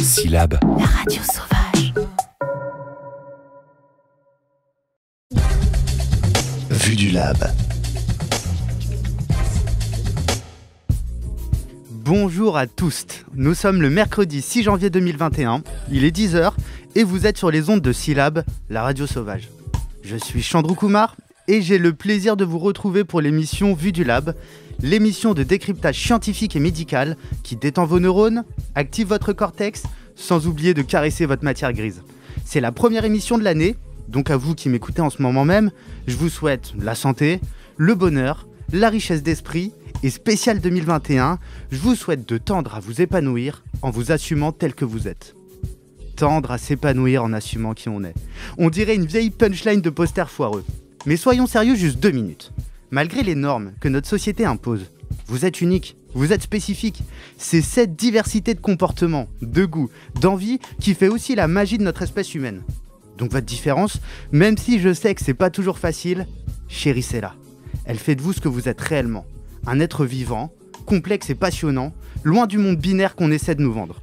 Syllab, la radio sauvage. Vue du Lab. Bonjour à tous, nous sommes le mercredi 6 janvier 2021, il est 10h et vous êtes sur les ondes de Syllab, la radio sauvage. Je suis Chandru Kumar et j'ai le plaisir de vous retrouver pour l'émission Vue du Lab, l'émission de décryptage scientifique et médical qui détend vos neurones, active votre cortex, sans oublier de caresser votre matière grise. C'est la première émission de l'année, donc à vous qui m'écoutez en ce moment même, je vous souhaite la santé, le bonheur, la richesse d'esprit et spécial 2021, je vous souhaite de tendre à vous épanouir en vous assumant tel que vous êtes. Tendre à s'épanouir en assumant qui on est. On dirait une vieille punchline de poster foireux. Mais soyons sérieux juste 2 minutes. Malgré les normes que notre société impose, vous êtes unique, vous êtes spécifique. C'est cette diversité de comportements, de goûts, d'envie qui fait aussi la magie de notre espèce humaine. Donc votre différence, même si je sais que c'est pas toujours facile, chérissez-la. Elle fait de vous ce que vous êtes réellement. Un être vivant, complexe et passionnant, loin du monde binaire qu'on essaie de nous vendre.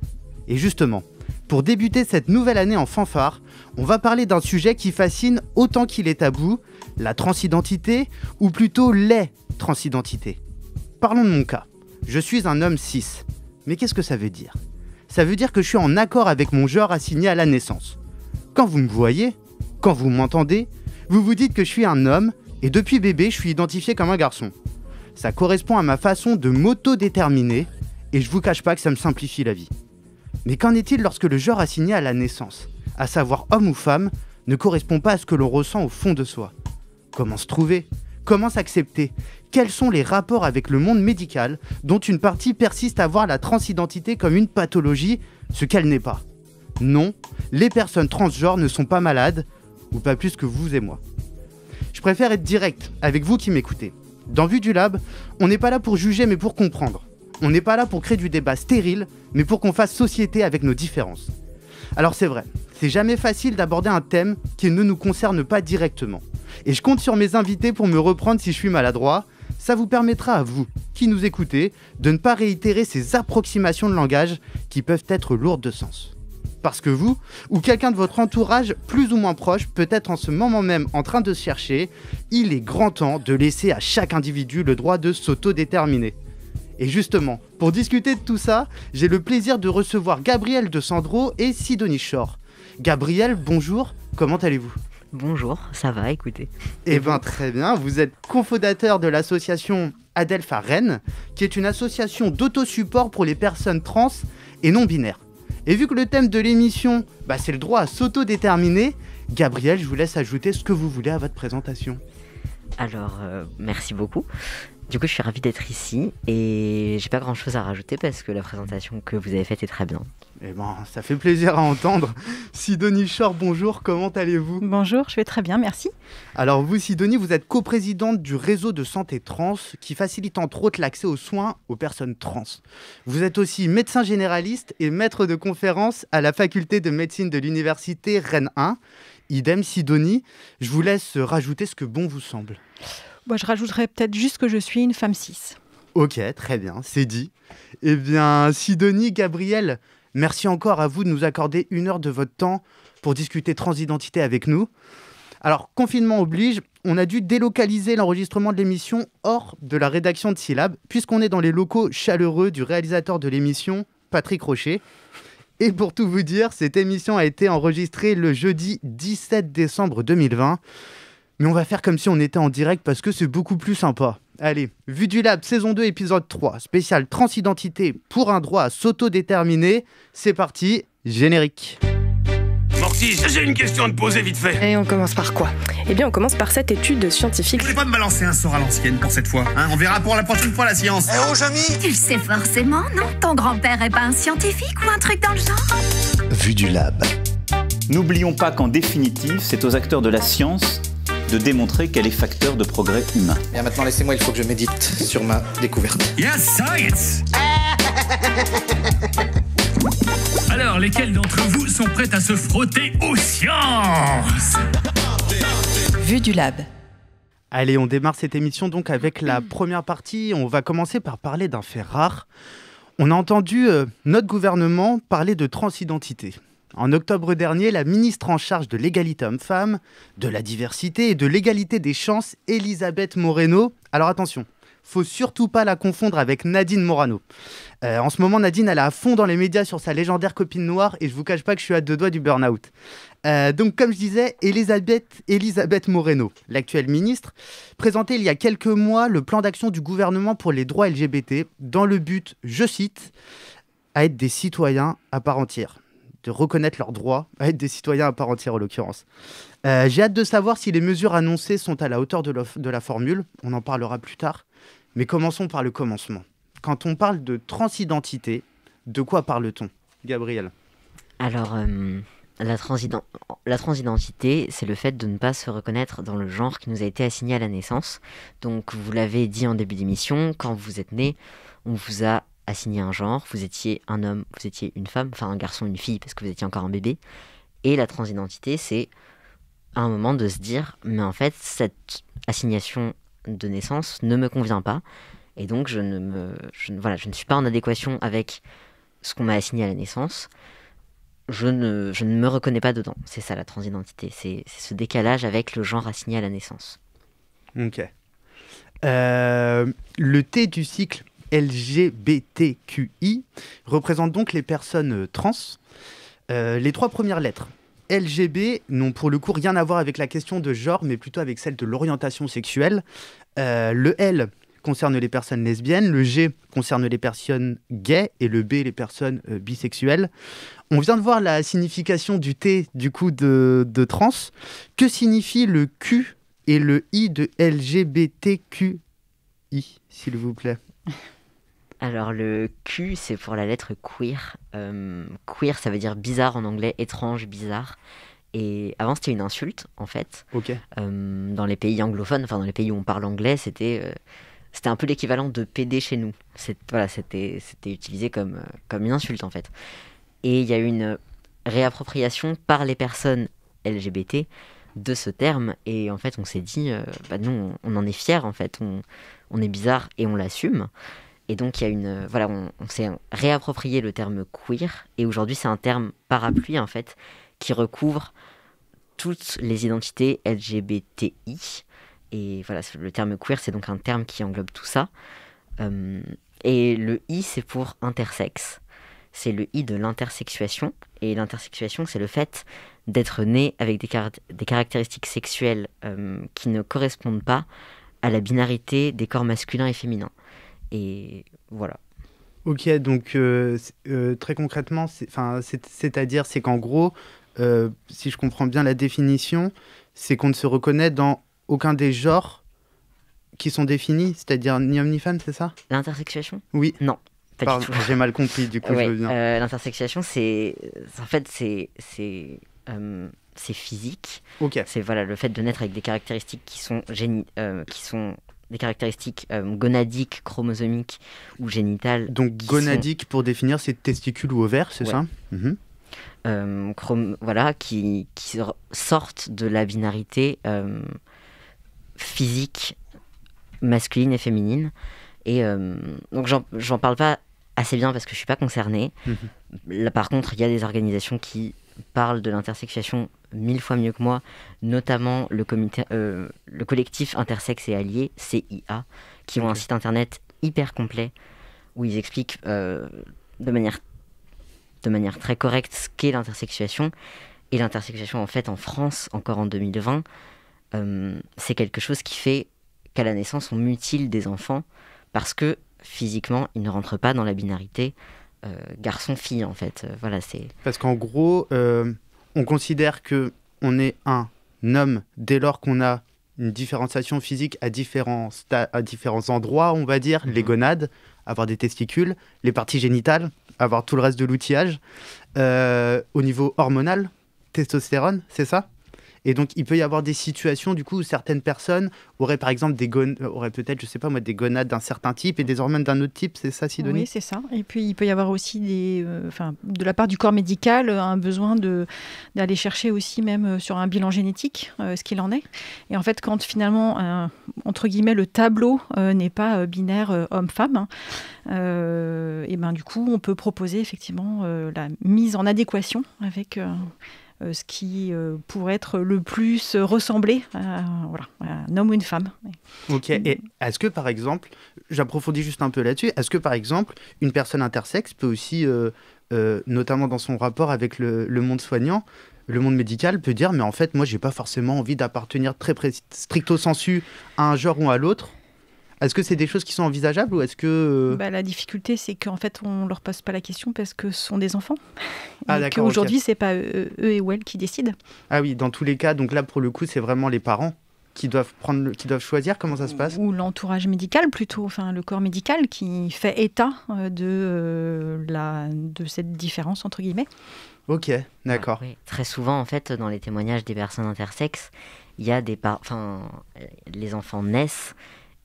Et justement, pour débuter cette nouvelle année en fanfare, on va parler d'un sujet qui fascine autant qu'il est tabou, la transidentité, ou plutôt les transidentités. Parlons de mon cas. Je suis un homme cis. Mais qu'est-ce que ça veut dire ? Ça veut dire que je suis en accord avec mon genre assigné à la naissance. Quand vous me voyez, quand vous m'entendez, vous vous dites que je suis un homme, et depuis bébé, je suis identifié comme un garçon. Ça correspond à ma façon de m'auto-déterminer, et je vous cache pas que ça me simplifie la vie. Mais qu'en est-il lorsque le genre assigné à la naissance, à savoir homme ou femme, ne correspond pas à ce que l'on ressent au fond de soi ? Comment se trouver ? Comment s'accepter ? Quels sont les rapports avec le monde médical, dont une partie persiste à voir la transidentité comme une pathologie, ce qu'elle n'est pas ? Non, les personnes transgenres ne sont pas malades, ou pas plus que vous et moi. Je préfère être direct avec vous qui m'écoutez. Dans Vue du Lab, on n'est pas là pour juger mais pour comprendre. On n'est pas là pour créer du débat stérile, mais pour qu'on fasse société avec nos différences. Alors c'est vrai, c'est jamais facile d'aborder un thème qui ne nous concerne pas directement. Et je compte sur mes invités pour me reprendre si je suis maladroit. Ça vous permettra à vous, qui nous écoutez, de ne pas réitérer ces approximations de langage qui peuvent être lourdes de sens. Parce que vous, ou quelqu'un de votre entourage plus ou moins proche, peut être en ce moment même en train de se chercher, il est grand temps de laisser à chaque individu le droit de s'autodéterminer. Et justement, pour discuter de tout ça, j'ai le plaisir de recevoir Gabriel de Sandro et Sidonie Shore. Gabriel, bonjour, comment allez-vous ? Bonjour, ça va, écoutez. Eh bien très bien, vous êtes cofondateur de l'association Adelpha Rennes, qui est une association d'autosupport pour les personnes trans et non binaires. Et vu que le thème de l'émission, c'est le droit à s'autodéterminer, Gabriel, je vous laisse ajouter ce que vous voulez à votre présentation. Alors, merci beaucoup. Du coup, je suis ravie d'être ici et j'ai pas grand chose à rajouter parce que la présentation que vous avez faite est très bien. Eh ben, ça fait plaisir à entendre. Sidonie Shore, bonjour, comment allez-vous ? Bonjour, je vais très bien, merci. Alors vous, Sidonie, vous êtes coprésidente du réseau de santé trans qui facilite entre autres l'accès aux soins aux personnes trans. Vous êtes aussi médecin généraliste et maître de conférences à la faculté de médecine de l'université Rennes 1. Idem, Sidonie, je vous laisse rajouter ce que bon vous semble. Je rajouterais peut-être juste que je suis une femme cis. Ok, très bien, c'est dit. Eh bien, Sidonie, Gabriel, merci encore à vous de nous accorder 1 heure de votre temps pour discuter transidentité avec nous. Alors, confinement oblige, on a dû délocaliser l'enregistrement de l'émission hors de la rédaction de Syllab, puisqu'on est dans les locaux chaleureux du réalisateur de l'émission, Patrick Rocher. Et pour tout vous dire, cette émission a été enregistrée le jeudi 17 décembre 2020. Mais on va faire comme si on était en direct parce que c'est beaucoup plus sympa. Allez, Vue du Lab, saison 2, épisode 3, spécial transidentité pour un droit à s'autodéterminer. C'est parti, générique. Mortis, j'ai une question à te poser vite fait. Et on commence par quoi ? Eh bien, on commence par cette étude scientifique. Vous voulez pas me balancer un sort à l'ancienne pour cette fois, hein ? On verra pour la prochaine fois la science. Eh oh, Jamy ! Tu le sais forcément, non ? Ton grand-père est pas un scientifique ou un truc dans le genre ? Vue du Lab. N'oublions pas qu'en définitive, c'est aux acteurs de la science de démontrer qu'elle est facteur de progrès humain. Bien maintenant, laissez-moi, il faut que je médite sur ma découverte. Yes, science. Alors, lesquels d'entre vous sont prêts à se frotter aux sciences ? Vue du Lab. Allez, on démarre cette émission donc avec la première partie. On va commencer par parler d'un fait rare. On a entendu notre gouvernement parler de transidentité. En octobre dernier, la ministre en charge de l'égalité homme-femme, de la diversité et de l'égalité des chances, Elisabeth Moreno. Alors attention, faut surtout pas la confondre avec Nadine Morano. En ce moment, Nadine, elle est à fond dans les médias sur sa légendaire copine noire et je vous cache pas que je suis à 2 doigts du burn-out. Donc, comme je disais, Elisabeth Moreno, l'actuelle ministre, présentait il y a quelques mois le plan d'action du gouvernement pour les droits LGBT dans le but, je cite, à être des citoyens à part entière, de reconnaître leurs droits, à être des citoyens à part entière en l'occurrence. J'ai hâte de savoir si les mesures annoncées sont à la hauteur de la formule, on en parlera plus tard, mais commençons par le commencement. Quand on parle de transidentité, de quoi parle-t-on, Gabriel ? Alors, la transidentité, c'est le fait de ne pas se reconnaître dans le genre qui nous a été assigné à la naissance. Donc, vous l'avez dit en début d'émission, quand vous êtes né, on vous a assigné un genre, vous étiez un homme, vous étiez une femme, enfin un garçon, une fille, parce que vous étiez encore un bébé. Et la transidentité, c'est à un moment de se dire, mais en fait, cette assignation de naissance ne me convient pas, et donc je ne suis pas en adéquation avec ce qu'on m'a assigné à la naissance. Je ne me reconnais pas dedans. C'est ça la transidentité, c'est ce décalage avec le genre assigné à la naissance. Ok. Le T du cycle LGBTQI représente donc les personnes trans. Les 3 premières lettres LGB n'ont pour le coup rien à voir avec la question de genre, mais plutôt avec celle de l'orientation sexuelle. Le L concerne les personnes lesbiennes, le G concerne les personnes gays et le B les personnes bisexuelles. On vient de voir la signification du T du coup de trans. Que signifie le Q et le I de LGBTQI, s'il vous plaît ? Alors le Q, c'est pour la lettre queer. Queer, ça veut dire bizarre en anglais, étrange, bizarre. Et avant, c'était une insulte, en fait. Ok. Dans les pays anglophones, enfin dans les pays où on parle anglais, c'était un peu l'équivalent de PD chez nous. C'était utilisé comme une insulte, en fait. Et il y a eu une réappropriation par les personnes LGBT de ce terme. Et en fait, on s'est dit, nous, on en est fiers, en fait. On est bizarre et on l'assume. Et donc, il y a on s'est réapproprié le terme queer. Et aujourd'hui, c'est un terme parapluie, en fait, qui recouvre toutes les identités LGBTI. Et voilà, le terme queer, c'est donc un terme qui englobe tout ça. Et le I, c'est pour intersexe. C'est le I de l'intersexuation. Et l'intersexuation, c'est le fait d'être né avec des caractéristiques sexuelles qui ne correspondent pas à la binarité des corps masculins et féminins. Et voilà. Ok, donc très concrètement, c'est-à-dire c'est qu'en gros, si je comprends bien la définition, c'est qu'on ne se reconnaît dans aucun des genres qui sont définis, c'est-à-dire ni homme ni femme, c'est ça ? L'intersexuation ? Oui. Non, pas du tout. J'ai mal compris, du coup, ouais, je veux bien. L'intersexuation, c'est physique. Ok. C'est le fait de naître avec des caractéristiques qui sont des caractéristiques gonadiques, chromosomiques ou génitales. Donc gonadiques, pour définir, c'est testicules ou ovaires, c'est ça ? Qui sortent de la binarité physique masculine et féminine. Et donc j'en parle pas assez bien parce que je suis pas concernée. Là, par contre, il y a des organisations qui parlent de l'intersexuation 1000 fois mieux que moi, notamment le collectif Intersexe et Alliés, CIA, qui ont un site internet hyper complet où ils expliquent de manière très correcte ce qu'est l'intersexuation. Et l'intersexuation, en fait, en France, encore en 2020, c'est quelque chose qui fait qu'à la naissance, on mutile des enfants parce que physiquement, ils ne rentrent pas dans la binarité garçon-fille, en fait. Parce qu'en gros, on considère qu'on est un homme dès lors qu'on a une différenciation physique à différents endroits, on va dire, les gonades, avoir des testicules, les parties génitales, avoir tout le reste de l'outillage. Au niveau hormonal, testostérone, c'est ça ? Et donc, il peut y avoir des situations, du coup, où certaines personnes auraient, par exemple, auraient peut-être, je sais pas moi, des gonades d'un certain type et des hormones d'un autre type. C'est ça, Sidonie ? Oui, c'est ça. Et puis, il peut y avoir aussi de la part du corps médical, un besoin d'aller chercher aussi même sur un bilan génétique ce qu'il en est. Et en fait, quand finalement, entre guillemets, le tableau n'est pas binaire homme-femme, et ben du coup, on peut proposer effectivement la mise en adéquation avec ce qui pourrait être le plus ressembler à un homme ou une femme. Ok, et est-ce que par exemple, j'approfondis juste un peu là-dessus, est-ce que par exemple, une personne intersexe peut aussi, notamment dans son rapport avec le monde soignant, le monde médical, peut dire, mais en fait, moi, j'ai pas forcément envie d'appartenir stricto sensu à un genre ou à l'autre. Est-ce que c'est des choses qui sont envisageables ou est-ce que... La difficulté, c'est qu'en fait, on ne leur pose pas la question parce que ce sont des enfants. Ah, et d'accord, qu'aujourd'hui, ok. c'est pas eux et ou elles qui décident. Ah oui, dans tous les cas, donc là, pour le coup, c'est vraiment les parents qui doivent choisir. Comment ça se passe ? Ou l'entourage médical plutôt, enfin le corps médical qui fait état de cette différence, entre guillemets. Ok, d'accord. Oui. Très souvent, en fait, dans les témoignages des personnes intersexes, il y a les enfants naissent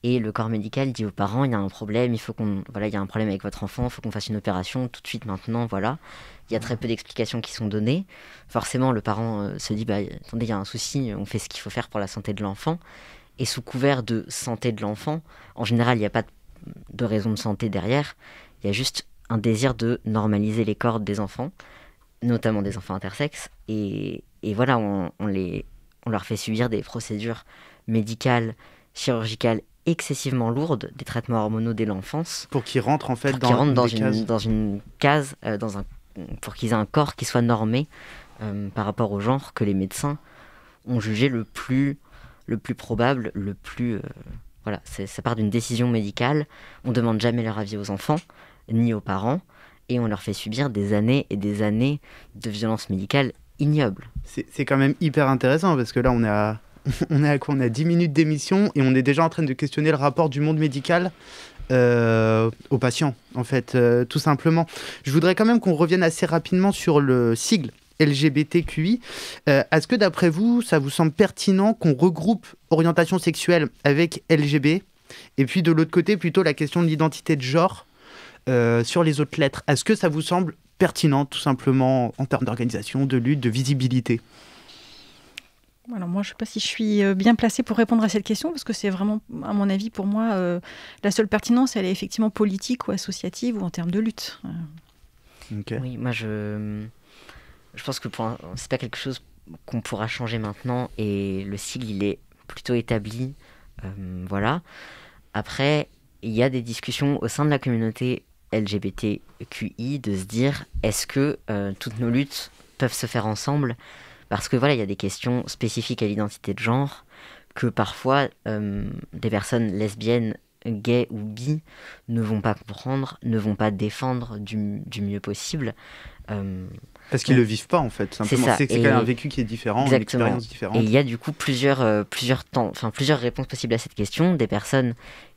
et le corps médical dit aux parents, il y a un problème, il y a un problème avec votre enfant, il faut qu'on fasse une opération tout de suite maintenant, voilà. Il y a très peu d'explications qui sont données. Forcément, le parent se dit, attendez, il y a un souci, on fait ce qu'il faut faire pour la santé de l'enfant. Et sous couvert de santé de l'enfant, en général, il n'y a pas de raison de santé derrière, il y a juste un désir de normaliser les corps des enfants, notamment des enfants intersexes, et voilà, on leur fait subir des procédures médicales, chirurgicales excessivement lourdes, des traitements hormonaux dès l'enfance. Pour qu'ils rentrent en fait dans une case, pour qu'ils aient un corps qui soit normé par rapport au genre que les médecins ont jugé le plus probable, ça part d'une décision médicale, on ne demande jamais leur avis aux enfants, ni aux parents, et on leur fait subir des années et des années de violence médicale ignoble. C'est quand même hyper intéressant parce que là on est à quoi ? On est à 10 minutes d'émission et on est déjà en train de questionner le rapport du monde médical aux patients, en fait, tout simplement. Je voudrais quand même qu'on revienne assez rapidement sur le sigle LGBTQI. Est-ce que d'après vous, ça vous semble pertinent qu'on regroupe orientation sexuelle avec LGB et puis de l'autre côté plutôt la question de l'identité de genre sur les autres lettres ? Est-ce que ça vous semble pertinent tout simplement en termes d'organisation, de lutte, de visibilité ? Alors moi, je ne sais pas si je suis bien placée pour répondre à cette question, parce que c'est vraiment, à mon avis, pour moi, la seule pertinence, elle est effectivement politique ou associative ou en termes de lutte. Okay. Oui, moi, je pense que c'est pas quelque chose qu'on pourra changer maintenant, et le sigle, il est plutôt établi. Voilà. Après, il y a des discussions au sein de la communauté LGBTQI de se dire, est-ce que toutes nos luttes peuvent se faire ensemble ? Parce que voilà, il y a des questions spécifiques à l'identité de genre que parfois des personnes lesbiennes, gays ou bi ne vont pas comprendre, ne vont pas défendre du mieux possible. Parce qu'ils ne le vivent pas en fait, simplement. C'est quand même un vécu qui est différent, une expérience différente. Et il y a du coup plusieurs réponses possibles à cette question. Des personnes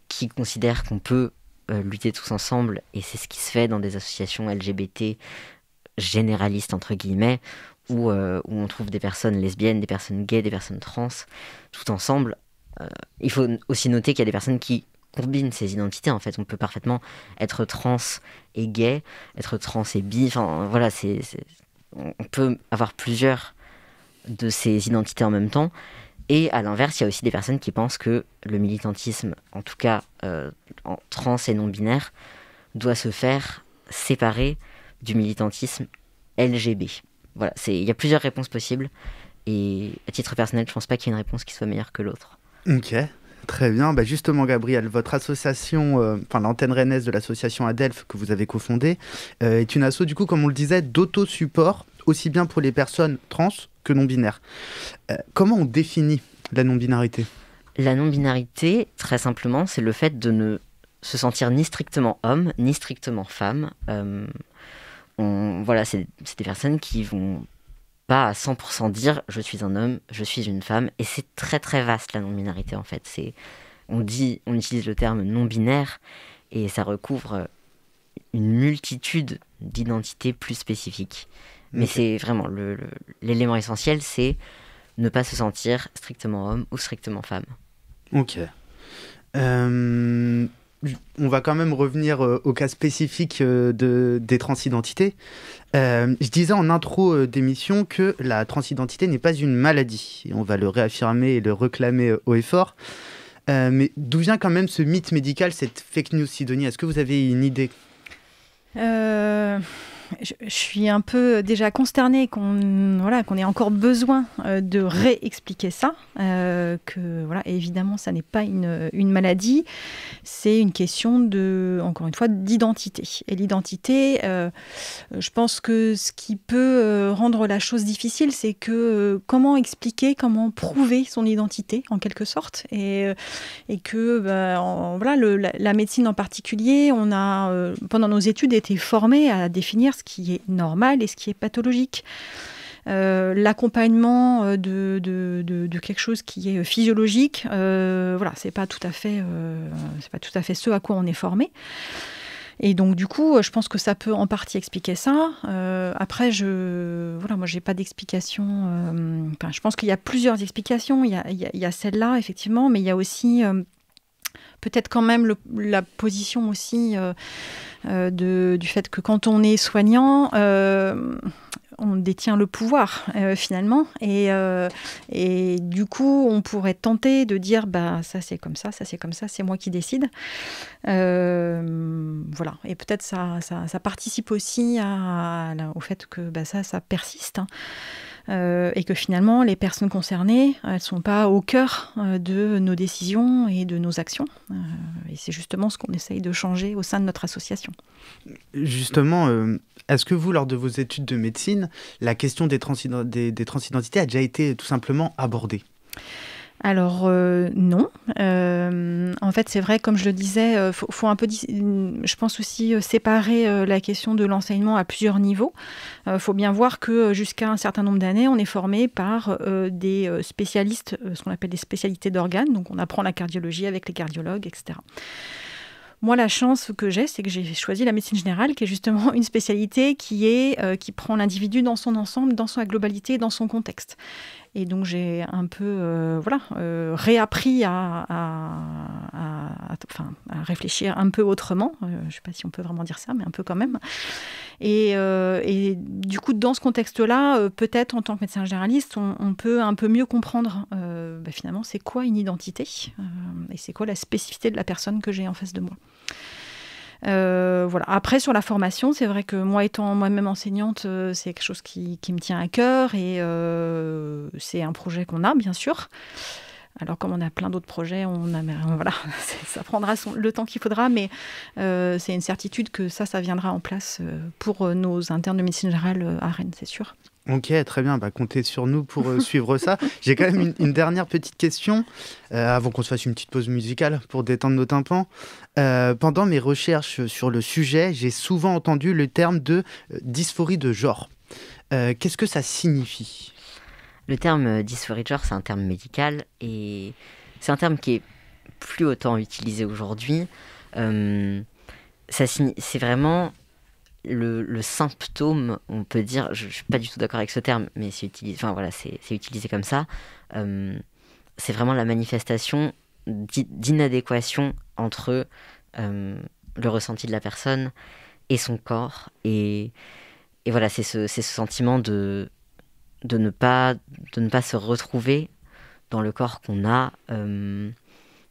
qui considèrent qu'on peut lutter tous ensemble, et c'est ce qui se fait dans des associations LGBT généralistes entre guillemets, où on trouve des personnes lesbiennes, des personnes gays, des personnes trans, tout ensemble. Il faut aussi noter qu'il y a des personnes qui combinent ces identités, en fait. On peut parfaitement être trans et gay, être trans et bi, enfin voilà, on peut avoir plusieurs de ces identités en même temps. Et à l'inverse, il y a aussi des personnes qui pensent que le militantisme, en tout cas en trans et non-binaire, doit se faire séparer du militantisme LGB. Voilà, il y a plusieurs réponses possibles, et à titre personnel, je ne pense pas qu'il y ait une réponse qui soit meilleure que l'autre. Ok, très bien. Justement, Gabriel, votre association, l'antenne rennaise de l'association Adelphes que vous avez cofondée, est une asso, du coup, comme on le disait, d'auto-support, aussi bien pour les personnes trans que non-binaires. Comment on définit la non-binarité ? La non-binarité, très simplement, c'est le fait de ne se sentir ni strictement homme, ni strictement femme. C'est des personnes qui vont pas à 100% dire je suis un homme, je suis une femme, et c'est très très vaste la non-binarité en fait. On utilise le terme non-binaire et ça recouvre une multitude d'identités plus spécifiques. Mais c'est vraiment l'élément essentiel, c'est ne pas se sentir strictement homme ou strictement femme. Ok. On va quand même revenir au cas spécifique des transidentités. Je disais en intro d'émission que la transidentité n'est pas une maladie. Et on va le réaffirmer et le réclamer haut et fort. Mais d'où vient quand même ce mythe médical, cette fake news, Sidonie? Est-ce que vous avez une idée? Je suis un peu déjà consternée qu'on ait encore besoin de réexpliquer ça, évidemment ça n'est pas une maladie, c'est une question encore une fois, d'identité. Et l'identité, je pense que ce qui peut rendre la chose difficile, c'est que comment expliquer, comment prouver son identité en quelque sorte, et que la médecine en particulier, on a pendant nos études été formés à définir ce qui est normal et ce qui est pathologique. L'accompagnement de quelque chose qui est physiologique, c'est pas tout à fait ce à quoi on est formé. Et donc du coup, je pense que ça peut en partie expliquer ça. Après, moi j'ai pas d'explication. Je pense qu'il y a plusieurs explications. Il y a celle-là effectivement, mais il y a aussi peut-être quand même la position aussi du fait que quand on est soignant, on détient le pouvoir finalement, et du coup on pourrait tenter de dire ça c'est comme ça, c'est moi qui décide. Et peut-être ça participe aussi au fait que ça persiste. Et que finalement, les personnes concernées, elles ne sont pas au cœur de nos décisions et de nos actions. Et c'est justement ce qu'on essaye de changer au sein de notre association. Justement, est-ce que vous, lors de vos études de médecine, la question des transidentités a déjà été tout simplement abordée ? Alors non. En fait, c'est vrai, comme je le disais, faut un peu, je pense aussi séparer la question de l'enseignement à plusieurs niveaux. Faut bien voir que jusqu'à un certain nombre d'années, on est formé par des spécialistes, ce qu'on appelle des spécialités d'organes. Donc, on apprend la cardiologie avec les cardiologues, etc. Moi, la chance que j'ai, c'est que j'ai choisi la médecine générale, qui est justement une spécialité qui prend l'individu dans son ensemble, dans sa globalité, dans son contexte. Et donc, j'ai un peu réappris à réfléchir un peu autrement. Je ne sais pas si on peut vraiment dire ça, mais un peu quand même. Et du coup, dans ce contexte-là, peut-être en tant que médecin généraliste, on peut un peu mieux comprendre finalement c'est quoi une identité et c'est quoi la spécificité de la personne que j'ai en face de moi. Après, sur la formation, c'est vrai que moi, étant moi-même enseignante, c'est quelque chose qui me tient à cœur, et c'est un projet qu'on a, bien sûr. Alors, comme on a plein d'autres projets, ça prendra le temps qu'il faudra, mais c'est une certitude que ça viendra en place pour nos internes de médecine générale à Rennes, c'est sûr. Ok, très bien, comptez sur nous pour suivre ça. J'ai quand même une dernière petite question, avant qu'on se fasse une petite pause musicale pour détendre nos tympans. Pendant mes recherches sur le sujet, j'ai souvent entendu le terme de dysphorie de genre. Qu'est-ce que ça signifie ? Le terme dysphorie de genre, c'est un terme médical, et c'est un terme qui est plus autant utilisé aujourd'hui. C'est vraiment le symptôme, on peut dire, je ne suis pas du tout d'accord avec ce terme, mais c'est utilisé comme ça. C'est vraiment la manifestation d'inadéquation entre le ressenti de la personne et son corps. Et voilà, c'est ce sentiment de ne pas se retrouver dans le corps qu'on a,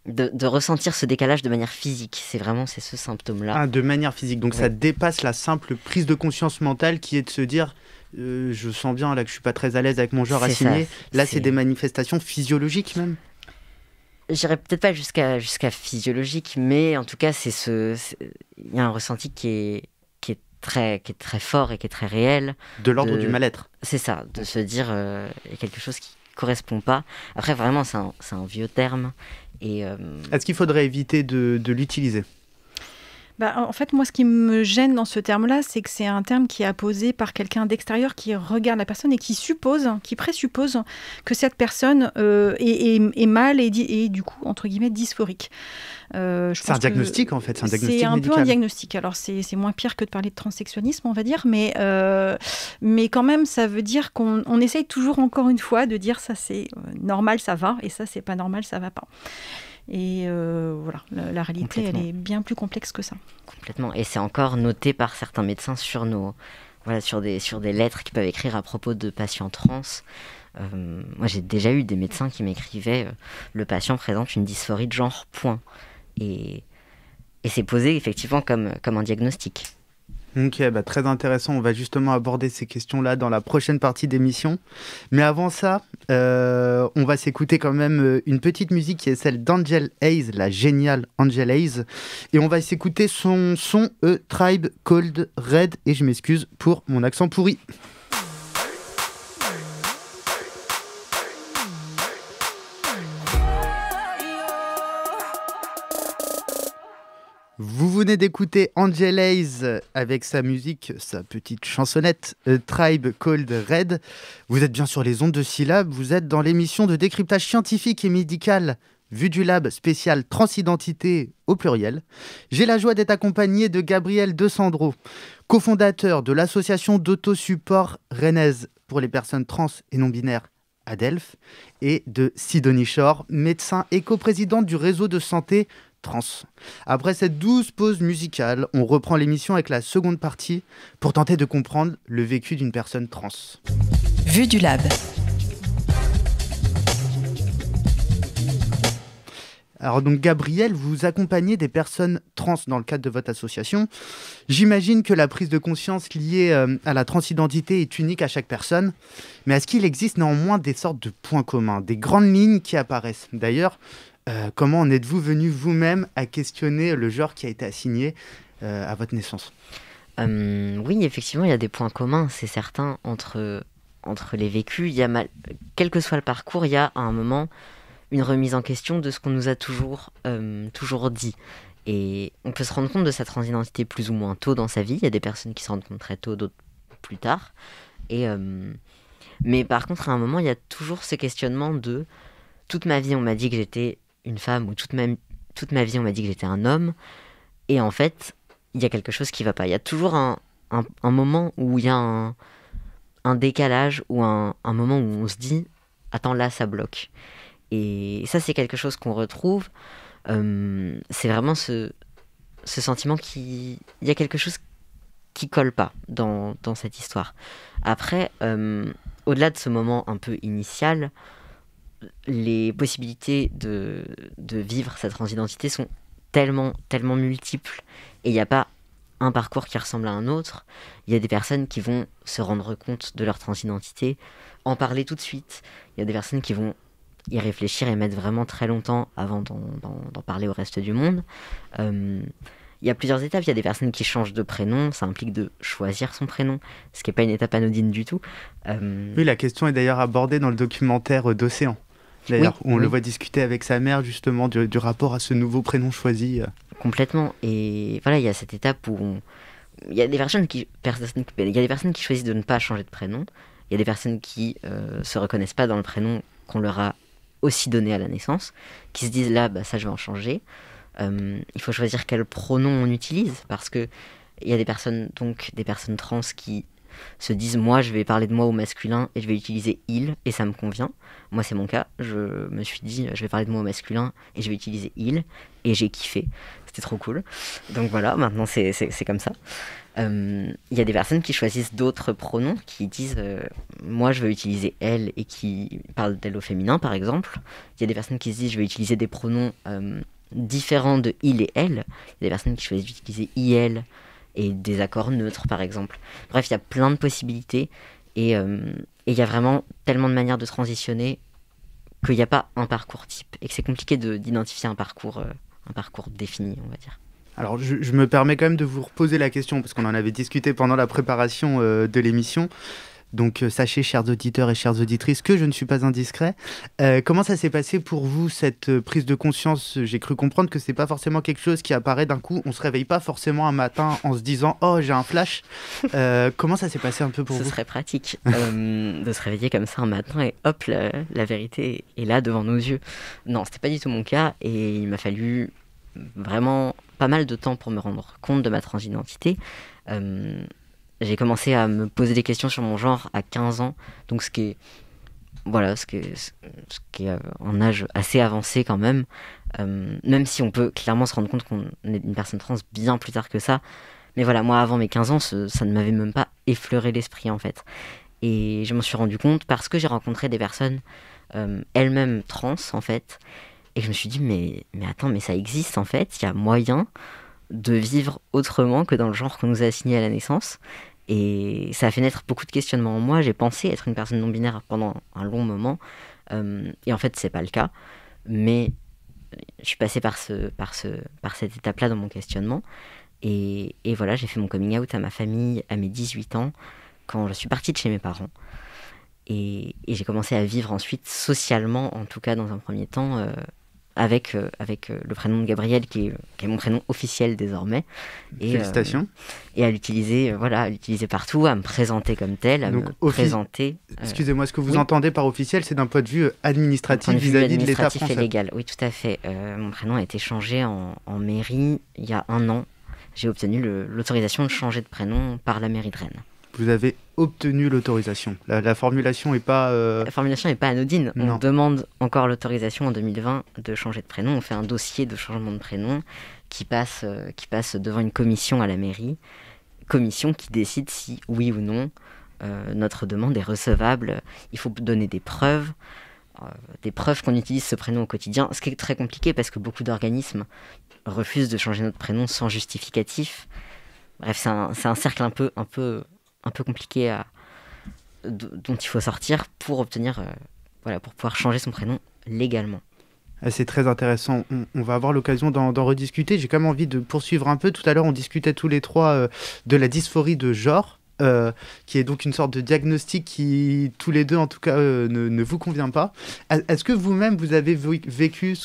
de ressentir ce décalage de manière physique. C'est ce symptôme-là. De manière physique, donc oui. Ça dépasse la simple prise de conscience mentale qui est de se dire je sens bien là que je suis pas très à l'aise avec mon genre assigné. Là, c'est des manifestations physiologiques même. J'irais peut-être pas jusqu'à physiologique, mais en tout cas, il y a un ressenti qui est très fort et qui est très réel. De l'ordre du mal-être. C'est ça, de se dire il y a quelque chose qui correspond pas. Après, vraiment, c'est un vieux terme. Et est-ce qu'il faudrait éviter de l'utiliser ? En fait, moi, ce qui me gêne dans ce terme-là, c'est que c'est un terme qui est apposé par quelqu'un d'extérieur qui regarde la personne et qui présuppose que cette personne est mal et du coup, entre guillemets, dysphorique. C'est un diagnostic, en fait, c'est un diagnostic médical. médical. C'est un peu un diagnostic. Alors, c'est moins pire que de parler de transsexualisme, on va dire, mais quand même, ça veut dire qu'on essaye toujours, encore une fois, de dire ça, c'est normal, ça va, et ça, c'est pas normal, ça va pas. Et voilà, la réalité, elle est bien plus complexe que ça. Complètement. Et c'est encore noté par certains médecins sur des lettres qu'ils peuvent écrire à propos de patients trans. Moi, j'ai déjà eu des médecins qui m'écrivaient le patient présente une dysphorie de genre, point. Et c'est posé effectivement comme un diagnostic. Ok, très intéressant. On va justement aborder ces questions-là dans la prochaine partie d'émission. Mais avant ça, on va s'écouter quand même une petite musique qui est celle d'Angel Hayes, la géniale Angel Hayes. Et on va s'écouter son son Tribe Called Red. Et je m'excuse pour mon accent pourri. Vous venez d'écouter Angel Hayes avec sa musique, sa petite chansonnette Tribe Called Red. Vous êtes bien sur les ondes de Syllab, vous êtes dans l'émission de décryptage scientifique et médical Vue du Lab spécial transidentité au pluriel. J'ai la joie d'être accompagné de Gabriel De Sandro, cofondateur de l'association d'autosupport rennaise pour les personnes trans et non-binaires à Delphes, et de Sidonie Shore, médecin et coprésidente du réseau de santé trans. Après cette douce pause musicale, on reprend l'émission avec la seconde partie pour tenter de comprendre le vécu d'une personne trans. Vue du Lab. Alors donc Gabriel, vous accompagnez des personnes trans dans le cadre de votre association. J'imagine que la prise de conscience liée à la transidentité est unique à chaque personne, mais est-ce qu'il existe néanmoins des sortes de points communs, des grandes lignes qui apparaissent ? D'ailleurs, comment en êtes-vous venu vous-même à questionner le genre qui a été assigné à votre naissance ? Oui, effectivement, il y a des points communs, c'est certain, entre les vécus. Quel que soit le parcours, il y a à un moment une remise en question de ce qu'on nous a toujours dit. Et on peut se rendre compte de sa transidentité plus ou moins tôt dans sa vie. Il y a des personnes qui se rendent compte très tôt, d'autres plus tard. Mais par contre, à un moment, il y a toujours ce questionnement de « toute ma vie, on m'a dit que j'étais une femme » ou « toute ma vie, on m'a dit que j'étais un homme ». Et en fait, il y a quelque chose qui ne va pas. Il y a toujours un moment où il y a un décalage ou un moment où on se dit « attends, là, ça bloque ». Et ça, c'est quelque chose qu'on retrouve. C'est vraiment ce sentiment il y a quelque chose qui colle pas dans cette histoire. Après, au-delà de ce moment un peu initial, les possibilités de vivre sa transidentité sont tellement multiples. Et il n'y a pas un parcours qui ressemble à un autre. Il y a des personnes qui vont se rendre compte de leur transidentité, en parler tout de suite. Il y a des personnes qui vont y réfléchir et mettre vraiment très longtemps avant d'en parler au reste du monde. Il y a plusieurs étapes. Il y a des personnes qui changent de prénom. Ça implique de choisir son prénom, ce qui n'est pas une étape anodine du tout. Oui, la question est d'ailleurs abordée dans le documentaire d'Océan, d'ailleurs, où on le voit discuter avec sa mère justement du rapport à ce nouveau prénom choisi. Complètement. Et voilà, il y a cette étape où il y a des personnes qui choisissent de ne pas changer de prénom. Il y a des personnes qui se reconnaissent pas dans le prénom qu'on leur a aussi donné à la naissance, qui se disent là, ça je vais en changer. Il faut choisir quel pronom on utilise, parce que il y a des personnes trans qui se disent moi je vais parler de moi au masculin et je vais utiliser il et ça me convient. Moi c'est mon cas, je me suis dit je vais parler de moi au masculin et je vais utiliser il et j'ai kiffé, c'était trop cool. Donc voilà, maintenant c'est comme ça. Il y a des personnes qui choisissent d'autres pronoms, qui disent moi je veux utiliser elle et qui parlent d'elle au féminin par exemple. Il y a des personnes qui se disent je vais utiliser des pronoms différents de il et elle. Il y a des personnes qui choisissent d'utiliser il et des accords neutres par exemple. Bref, il y a plein de possibilités et il y a vraiment tellement de manières de transitionner qu'il n'y a pas un parcours type et que c'est compliqué d'identifier un parcours défini, on va dire. Alors je me permets quand même de vous reposer la question parce qu'on en avait discuté pendant la préparation de l'émission. Donc sachez, chers auditeurs et chères auditrices, que je ne suis pas indiscret. Comment ça s'est passé pour vous, cette prise de conscience? J'ai cru comprendre que c'est pas forcément quelque chose qui apparaît d'un coup. On se réveille pas forcément un matin en se disant « Oh, j'ai un flash ». Comment ça s'est passé un peu pour vous? Ce serait pratique de se réveiller comme ça un matin et hop, la vérité est là devant nos yeux. Non, c'était pas du tout mon cas et il m'a fallu vraiment pas mal de temps pour me rendre compte de ma transidentité. J'ai commencé à me poser des questions sur mon genre à 15 ans, donc ce qui est un âge assez avancé quand même, même si on peut clairement se rendre compte qu'on est une personne trans bien plus tard que ça. Mais voilà, moi avant mes 15 ans, ça ne m'avait même pas effleuré l'esprit en fait. Et je m'en suis rendu compte parce que j'ai rencontré des personnes elles-mêmes trans en fait, et je me suis dit mais attends, mais ça existe en fait, il y a moyen de vivre autrement que dans le genre qu'on nous a assigné à la naissance. Et ça a fait naître beaucoup de questionnements en moi. J'ai pensé être une personne non-binaire pendant un long moment. Et en fait, c'est pas le cas. Mais je suis passée par cette étape-là dans mon questionnement. Et voilà, j'ai fait mon coming out à ma famille à mes 18 ans, quand je suis partie de chez mes parents. Et j'ai commencé à vivre ensuite socialement, en tout cas dans un premier temps, avec le prénom de Gabrielle, qui est mon prénom officiel désormais. Et, félicitations. Et à l'utiliser partout, à me présenter comme tel, à me présenter... Excusez-moi, ce que vous entendez par officiel, c'est d'un point de vue administratif vis-à-vis de l'État français. Et légal, oui, tout à fait. Mon prénom a été changé en mairie il y a 1 an. J'ai obtenu l'autorisation de changer de prénom par la mairie de Rennes. Vous avez obtenu l'autorisation. La formulation n'est pas... La formulation n'est pas anodine. Non. On demande encore l'autorisation en 2020 de changer de prénom. On fait un dossier de changement de prénom qui passe devant une commission à la mairie. Commission qui décide si, oui ou non, notre demande est recevable. Il faut donner des preuves qu'on utilise ce prénom au quotidien. Ce qui est très compliqué parce que beaucoup d'organismes refusent de changer notre prénom sans justificatif. Bref, c'est un cercle un peu compliqué dont il faut sortir pour obtenir, pour pouvoir changer son prénom légalement. C'est très intéressant. On va avoir l'occasion d'en rediscuter. J'ai quand même envie de poursuivre un peu. Tout à l'heure, on discutait tous les trois de la dysphorie de genre, qui est donc une sorte de diagnostic qui, tous les deux en tout cas, ne vous convient pas. Est-ce que vous-même, vous avez vécu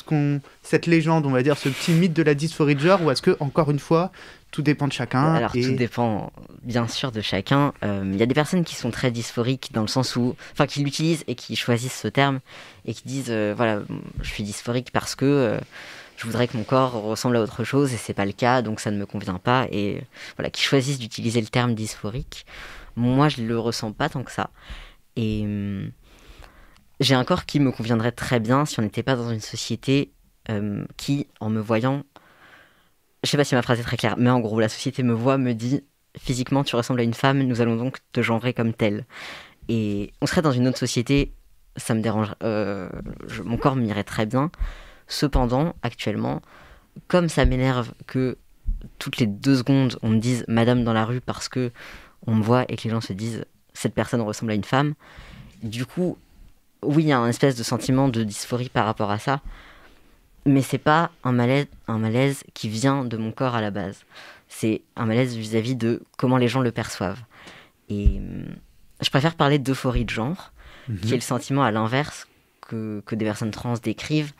cette légende, on va dire, ce petit mythe de la dysphorie de genre, ou est-ce que, encore une fois, tout dépend de chacun? Alors, tout dépend bien sûr de chacun. Il y a des personnes qui sont très dysphoriques dans le sens où, qui l'utilisent et qui choisissent ce terme et qui disent, je suis dysphorique parce que je voudrais que mon corps ressemble à autre chose et c'est pas le cas, donc ça ne me convient pas, et voilà, qui choisissent d'utiliser le terme dysphorique. Moi, je le ressens pas tant que ça. Et j'ai un corps qui me conviendrait très bien si on n'était pas dans une société qui, en me voyant, je sais pas si ma phrase est très claire, mais en gros, la société me voit, me dit physiquement tu ressembles à une femme, nous allons donc te genrer comme telle. Et on serait dans une autre société, ça me dérange, mon corps m'irait très bien. Cependant, actuellement, comme ça m'énerve que toutes les 2 secondes on me dise madame dans la rue parce que on me voit et que les gens se disent cette personne ressemble à une femme, du coup, oui, il y a un espèce de sentiment de dysphorie par rapport à ça. Mais c'est pas un malaise qui vient de mon corps à la base. C'est un malaise vis-à-vis de comment les gens le perçoivent. Et je préfère parler d'euphorie de genre, qui est le sentiment à l'inverse que des personnes trans décrivent.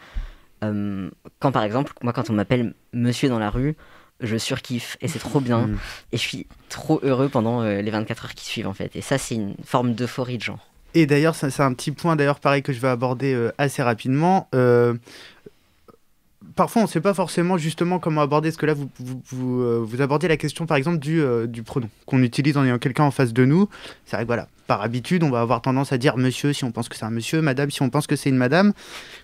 Quand par exemple, moi quand on m'appelle monsieur dans la rue, je surkiffe et c'est trop bien. Et je suis trop heureux pendant les 24 heures qui suivent en fait. Et ça, c'est une forme d'euphorie de genre. Et d'ailleurs, c'est un petit point pareil que je vais aborder assez rapidement. Parfois, on ne sait pas forcément justement comment aborder, ce que là, vous abordez la question, par exemple, du pronom qu'on utilise en ayant quelqu'un en face de nous. C'est vrai que voilà, par habitude, on va avoir tendance à dire monsieur si on pense que c'est un monsieur, madame si on pense que c'est une madame.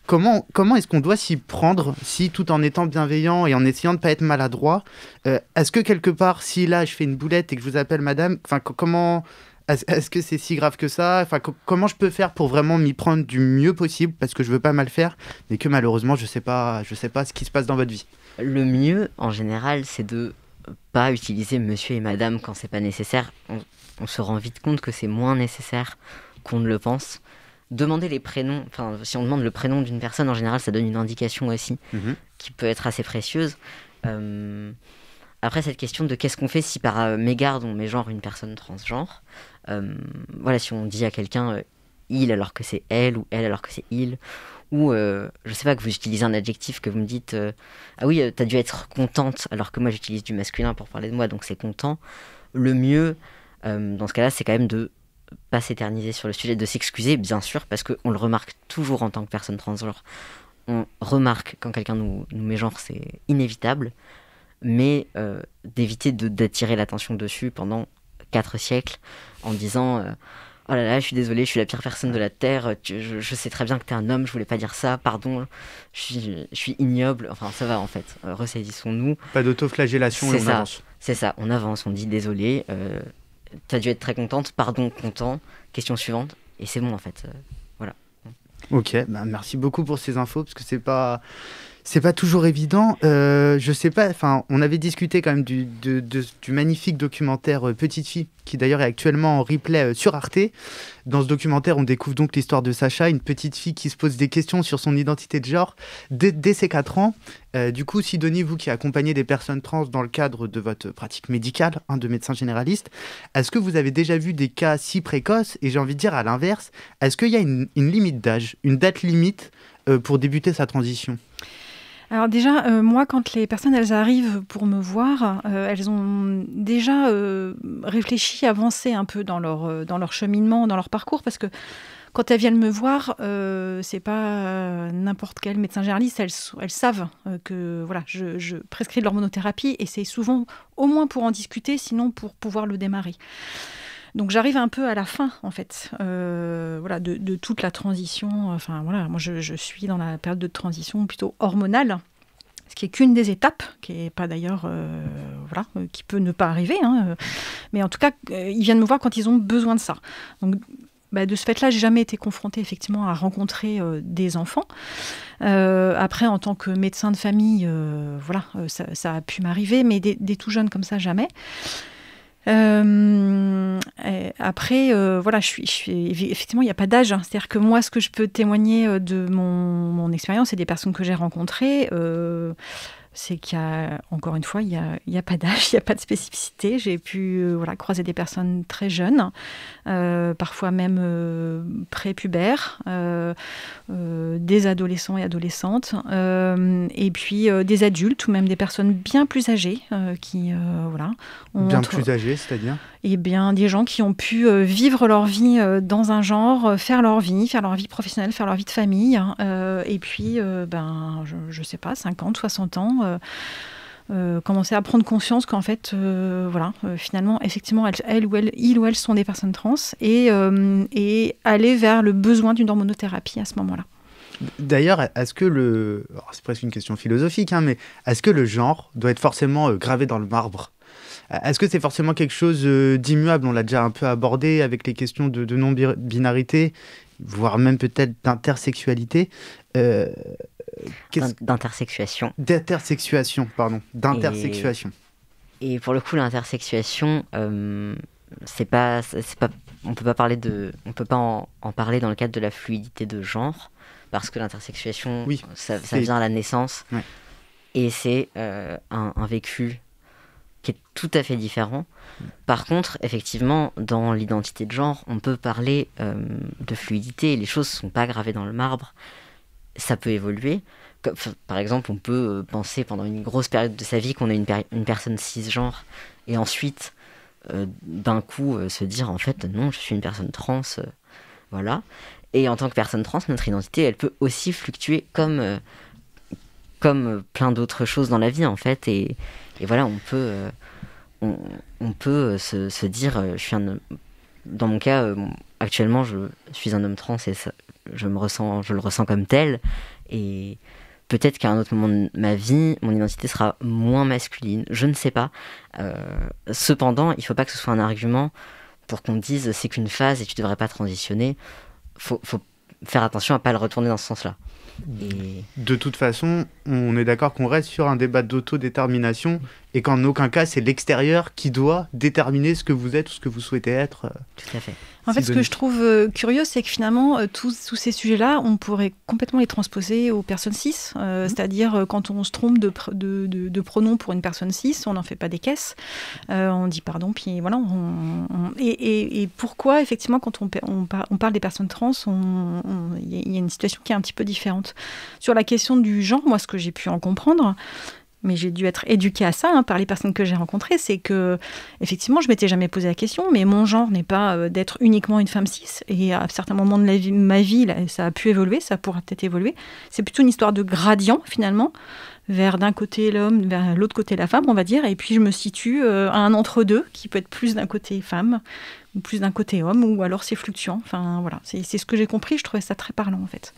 Comment est-ce qu'on doit s'y prendre, si tout en étant bienveillant et en essayant de ne pas être maladroit, est-ce que quelque part, si là, je fais une boulette et que je vous appelle madame, comment... Est-ce que c'est si grave que ça? Comment je peux faire pour vraiment m'y prendre du mieux possible, parce que je veux pas mal faire, mais que malheureusement je sais pas ce qui se passe dans votre vie. Le mieux en général, c'est de pas utiliser monsieur et madame quand c'est pas nécessaire. On se rend vite compte que c'est moins nécessaire qu'on ne le pense. Demander les prénoms, si on demande le prénom d'une personne, en général ça donne une indication aussi qui peut être assez précieuse. Après, cette question de qu'est-ce qu'on fait si par mégarde on met genre une personne transgenre, Voilà, si on dit à quelqu'un il alors que c'est elle, ou elle alors que c'est il, ou je sais pas, que vous utilisez un adjectif, que vous me dites ah oui, t'as dû être contente, alors que moi j'utilise du masculin pour parler de moi, donc c'est content. Le mieux dans ce cas-là, c'est quand même de pas s'éterniser sur le sujet, de s'excuser, bien sûr, parce qu'on le remarque toujours en tant que personne transgenre. On remarque quand quelqu'un nous mégenre, c'est inévitable, mais d'éviter d'attirer l'attention dessus pendant 4 siècles en disant oh là là, je suis désolé, je suis la pire personne de la Terre, je sais très bien que t'es un homme, je voulais pas dire ça, pardon, je suis ignoble. Enfin, ça va en fait, ressaisissons-nous. Pas d'autoflagellation et on avance. C'est ça, on avance, on dit désolé, t'as dû être très contente, pardon, content, question suivante, et c'est bon en fait, voilà. Ok, bah merci beaucoup pour ces infos, parce que c'est pas toujours évident. Je sais pas, enfin, on avait discuté quand même du magnifique documentaire Petite fille, qui d'ailleurs est actuellement en replay sur Arte. Dans ce documentaire, on découvre donc l'histoire de Sacha, une petite fille qui se pose des questions sur son identité de genre dès ses 4 ans. Du coup, Sidonie, vous qui accompagnez des personnes trans dans le cadre de votre pratique médicale, de médecin généraliste, est-ce que vous avez déjà vu des cas si précoces? Et j'ai envie de dire à l'inverse, est-ce qu'il y a une limite d'âge, une date limite pour débuter sa transition? Alors déjà, moi, quand les personnes elles arrivent pour me voir, elles ont déjà réfléchi, avancé un peu dans leur cheminement, dans leur parcours, parce que quand elles viennent me voir, c'est pas n'importe quel médecin généraliste. Elles savent que voilà, je prescris de l'hormonothérapie, et c'est souvent au moins pour en discuter, sinon pour pouvoir le démarrer. Donc j'arrive un peu à la fin, en fait, voilà, de toute la transition. Enfin voilà, moi je suis dans la période de transition plutôt hormonale, ce qui est qu'une des étapes, qui est pas d'ailleurs, voilà, qui peut ne pas arriver, mais en tout cas, ils viennent me voir quand ils ont besoin de ça. Donc de ce fait-là, j'ai jamais été confrontée effectivement à rencontrer des enfants. Après, en tant que médecin de famille, voilà, ça a pu m'arriver, mais des tout jeunes comme ça, jamais. Après, voilà, effectivement, il n'y a pas d'âge. C'est-à-dire que moi, ce que je peux témoigner de mon expérience et des personnes que j'ai rencontrées, c'est qu'il y a, encore une fois, il y a pas d'âge, il n'y a pas de spécificité. J'ai pu voilà, croiser des personnes très jeunes, parfois même prépubères, des adolescents et adolescentes, et puis des adultes ou même des personnes bien plus âgées qui voilà. Plus âgées, c'est-à-dire ? Eh bien, des gens qui ont pu vivre leur vie dans un genre, faire leur vie professionnelle, faire leur vie de famille, et puis, je sais pas, 50, 60 ans, commencer à prendre conscience qu'en fait, voilà, finalement, effectivement, ils ou elles sont des personnes trans, et aller vers le besoin d'une hormonothérapie à ce moment-là. D'ailleurs, est-ce que c'est presque une question philosophique, mais est-ce que le genre doit être forcément gravé dans le marbre ? Est-ce que c'est forcément quelque chose d'immuable ? On l'a déjà un peu abordé avec les questions de non-binarité, voire même peut-être d'intersexualité. D'intersexuation. D'intersexuation, pardon. D'intersexuation. Et pour le coup, l'intersexuation, c'est pas, on peut pas en parler dans le cadre de la fluidité de genre, parce que l'intersexuation, oui, ça vient à la naissance, ouais. Et c'est un vécu qui est tout à fait différent. Par contre, effectivement, dans l'identité de genre, on peut parler de fluidité, et les choses ne sont pas gravées dans le marbre, ça peut évoluer. Par exemple, on peut penser pendant une grosse période de sa vie qu'on est une personne cisgenre, et ensuite, d'un coup, se dire, en fait, non, je suis une personne trans, voilà. Et en tant que personne trans, notre identité, elle peut aussi fluctuer comme plein d'autres choses dans la vie, en fait, et voilà, on peut se dire, je suis un homme. Dans mon cas, actuellement, je suis un homme trans, et ça, je le ressens comme tel, et peut-être qu'à un autre moment de ma vie, mon identité sera moins masculine, je ne sais pas. Cependant, il ne faut pas que ce soit un argument pour qu'on dise c'est qu'une phase et tu ne devrais pas transitioner. Faut faire attention à ne pas le retourner dans ce sens-là. Et... De toute façon, on est d'accord qu'on reste sur un débat d'autodétermination et qu'en aucun cas, c'est l'extérieur qui doit déterminer ce que vous êtes ou ce que vous souhaitez être. Tout à fait. En fait, ce que je trouve curieux, c'est que finalement, tous ces sujets-là, on pourrait complètement les transposer aux personnes cis. C'est-à-dire, quand on se trompe de pronom pour une personne cis, on n'en fait pas des caisses. On dit pardon, puis voilà. Et pourquoi, effectivement, quand on parle des personnes trans, il y a une situation qui est un petit peu différente. Sur la question du genre, moi, ce que j'ai pu en comprendre, mais j'ai dû être éduquée à ça par les personnes que j'ai rencontrées, c'est que, effectivement, je m'étais jamais posé la question, mais mon genre n'est pas d'être uniquement une femme cis, et à certains moments de ma vie, là, ça a pu évoluer, ça pourra peut-être évoluer. C'est plutôt une histoire de gradient, finalement, vers d'un côté l'homme, vers l'autre côté la femme, on va dire, et puis je me situe à un entre-deux, qui peut être plus d'un côté femme, ou plus d'un côté homme, ou alors c'est fluctuant. Enfin, voilà, c'est ce que j'ai compris, je trouvais ça très parlant, en fait.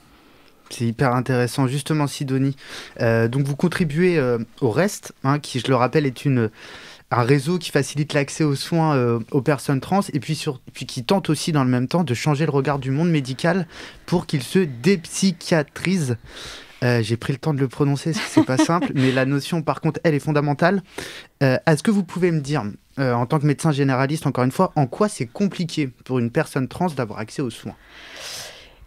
C'est hyper intéressant, justement, Sidonie. Donc vous contribuez au REST, qui, je le rappelle, est un réseau qui facilite l'accès aux soins aux personnes trans, et puis qui tente aussi dans le même temps de changer le regard du monde médical pour qu'il se dépsychiatrise. J'ai pris le temps de le prononcer, parce que c'est pas simple, mais la notion, par contre, elle est fondamentale. Est-ce que vous pouvez me dire, en tant que médecin généraliste, encore une fois, en quoi c'est compliqué pour une personne trans d'avoir accès aux soins ?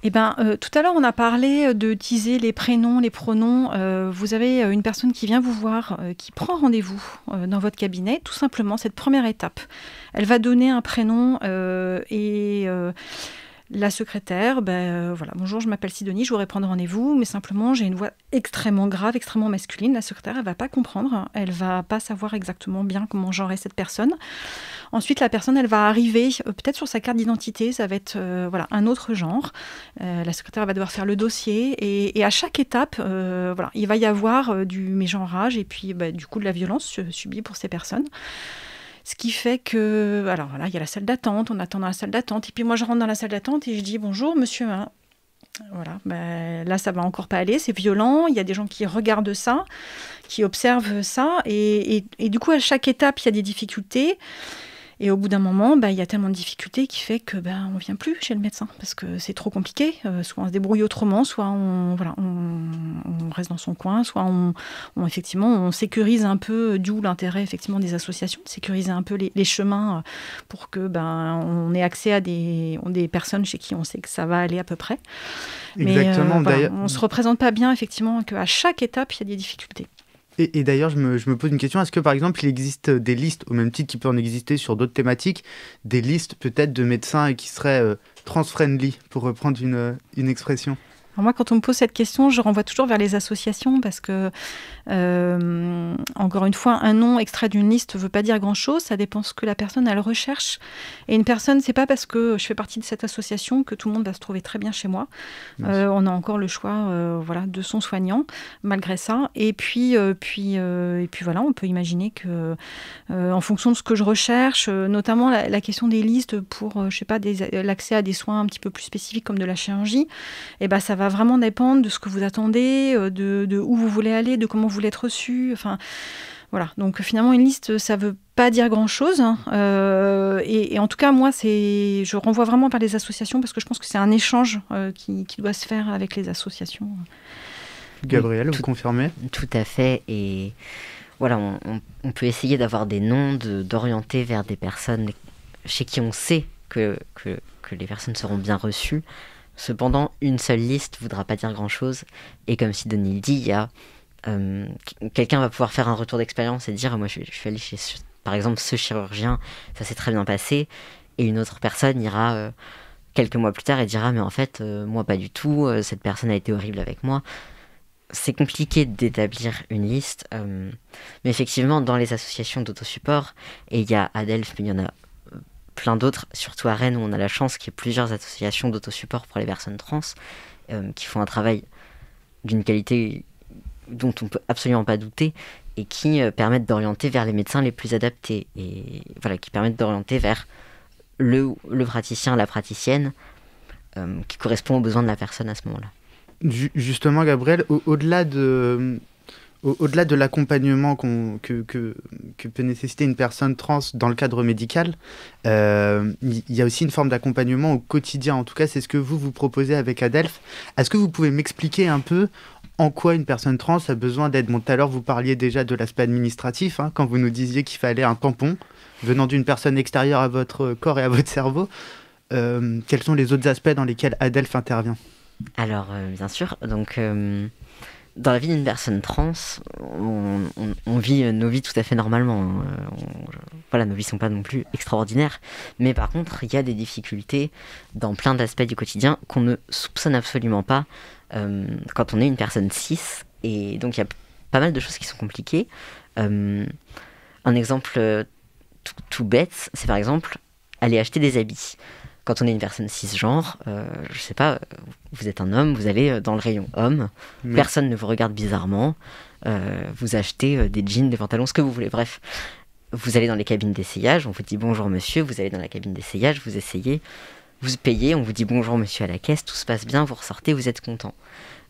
Eh ben, tout à l'heure, on a parlé d'utiliser les prénoms, les pronoms. Vous avez une personne qui vient vous voir, qui prend rendez-vous dans votre cabinet. Tout simplement, cette première étape. Elle va donner un prénom et la secrétaire, voilà, bonjour, je m'appelle Sidonie, je voudrais prendre rendez-vous, mais simplement, j'ai une voix extrêmement grave, extrêmement masculine. La secrétaire, elle ne va pas comprendre, elle ne va pas savoir exactement bien comment genrer cette personne. Ensuite, la personne, elle va arriver, peut-être sur sa carte d'identité, ça va être voilà, un autre genre. La secrétaire va devoir faire le dossier, et à chaque étape, voilà, il va y avoir du mégenrage et puis du coup de la violence subie pour ces personnes. Ce qui fait que, alors voilà, il y a la salle d'attente, on attend dans la salle d'attente, et puis moi je rentre dans la salle d'attente et je dis bonjour monsieur. Voilà, là ça va encore pas aller, c'est violent, il y a des gens qui regardent ça, qui observent ça, et du coup à chaque étape il y a des difficultés. Et au bout d'un moment, il y a tellement de difficultés qui fait que on vient plus chez le médecin parce que c'est trop compliqué. Soit on se débrouille autrement, soit on reste dans son coin, soit on sécurise un peu, d'où l'intérêt effectivement des associations, de sécuriser un peu les chemins pour que on ait accès à des personnes chez qui on sait que ça va aller à peu près. Exactement. Mais on se représente pas bien effectivement qu'à chaque étape il y a des difficultés. Et d'ailleurs, je me pose une question, est-ce que par exemple, il existe des listes, au même titre qu'il peut en exister sur d'autres thématiques, des listes peut-être de médecins qui seraient trans-friendly, pour reprendre une expression ? Alors moi, quand on me pose cette question, je renvoie toujours vers les associations parce que, encore une fois, un nom extrait d'une liste ne veut pas dire grand-chose. Ça dépend ce que la personne elle recherche. Et une personne, c'est pas parce que je fais partie de cette association que tout le monde va se trouver très bien chez moi. On a encore le choix, voilà, de son soignant malgré ça. Et puis voilà, on peut imaginer que, en fonction de ce que je recherche, notamment la question des listes pour, je sais pas, l'accès à des soins un petit peu plus spécifiques comme de la chirurgie, et ça va vraiment dépendre de ce que vous attendez, de où vous voulez aller, de comment vous voulez être reçu. Enfin, voilà. Donc finalement, une liste, ça ne veut pas dire grand-chose. Et en tout cas, moi, je renvoie vraiment vers les associations parce que je pense que c'est un échange qui doit se faire avec les associations. Gabriel, vous confirmez ? Tout à fait. Et voilà, on peut essayer d'avoir des noms, d'orienter vers des personnes chez qui on sait que les personnes seront bien reçues. Cependant, une seule liste ne voudra pas dire grand-chose. Et comme Sidonie le dit, quelqu'un va pouvoir faire un retour d'expérience et dire « Moi, je suis allé chez, par exemple, ce chirurgien, ça s'est très bien passé. » Et une autre personne ira quelques mois plus tard et dira « Mais en fait, moi, pas du tout. Cette personne a été horrible avec moi. » C'est compliqué d'établir une liste. Mais effectivement, dans les associations d'autosupport, et il y a Adelph, mais il y en a plein d'autres, surtout à Rennes où on a la chance qu'il y ait plusieurs associations d'autosupport pour les personnes trans qui font un travail d'une qualité dont on ne peut absolument pas douter et qui permettent d'orienter vers les médecins les plus adaptés et voilà, qui permettent d'orienter vers le praticien, la praticienne qui correspond aux besoins de la personne à ce moment-là. Justement, Gabriel, au-delà Au-delà de l'accompagnement que peut nécessiter une personne trans dans le cadre médical, il y a aussi une forme d'accompagnement au quotidien. En tout cas, c'est ce que vous proposez avec Adelphes. Est-ce que vous pouvez m'expliquer un peu en quoi une personne trans a besoin d'aide? Bon, tout à l'heure, vous parliez déjà de l'aspect administratif, quand vous nous disiez qu'il fallait un tampon venant d'une personne extérieure à votre corps et à votre cerveau. Quels sont les autres aspects dans lesquels Adelphes intervient? Alors, bien sûr, donc... Dans la vie d'une personne trans, on vit nos vies tout à fait normalement. Voilà, nos vies ne sont pas non plus extraordinaires. Mais par contre, il y a des difficultés dans plein d'aspects du quotidien qu'on ne soupçonne absolument pas quand on est une personne cis. Et donc, il y a pas mal de choses qui sont compliquées. Un exemple tout bête, c'est par exemple aller acheter des habits. Quand on est une personne cisgenre, je sais pas, vous êtes un homme, vous allez dans le rayon homme, personne ne vous regarde bizarrement, vous achetez des jeans, des pantalons, ce que vous voulez, bref. Vous allez dans les cabines d'essayage, on vous dit bonjour monsieur, vous allez dans la cabine d'essayage, vous essayez, vous payez, on vous dit bonjour monsieur à la caisse, tout se passe bien, vous ressortez, vous êtes content.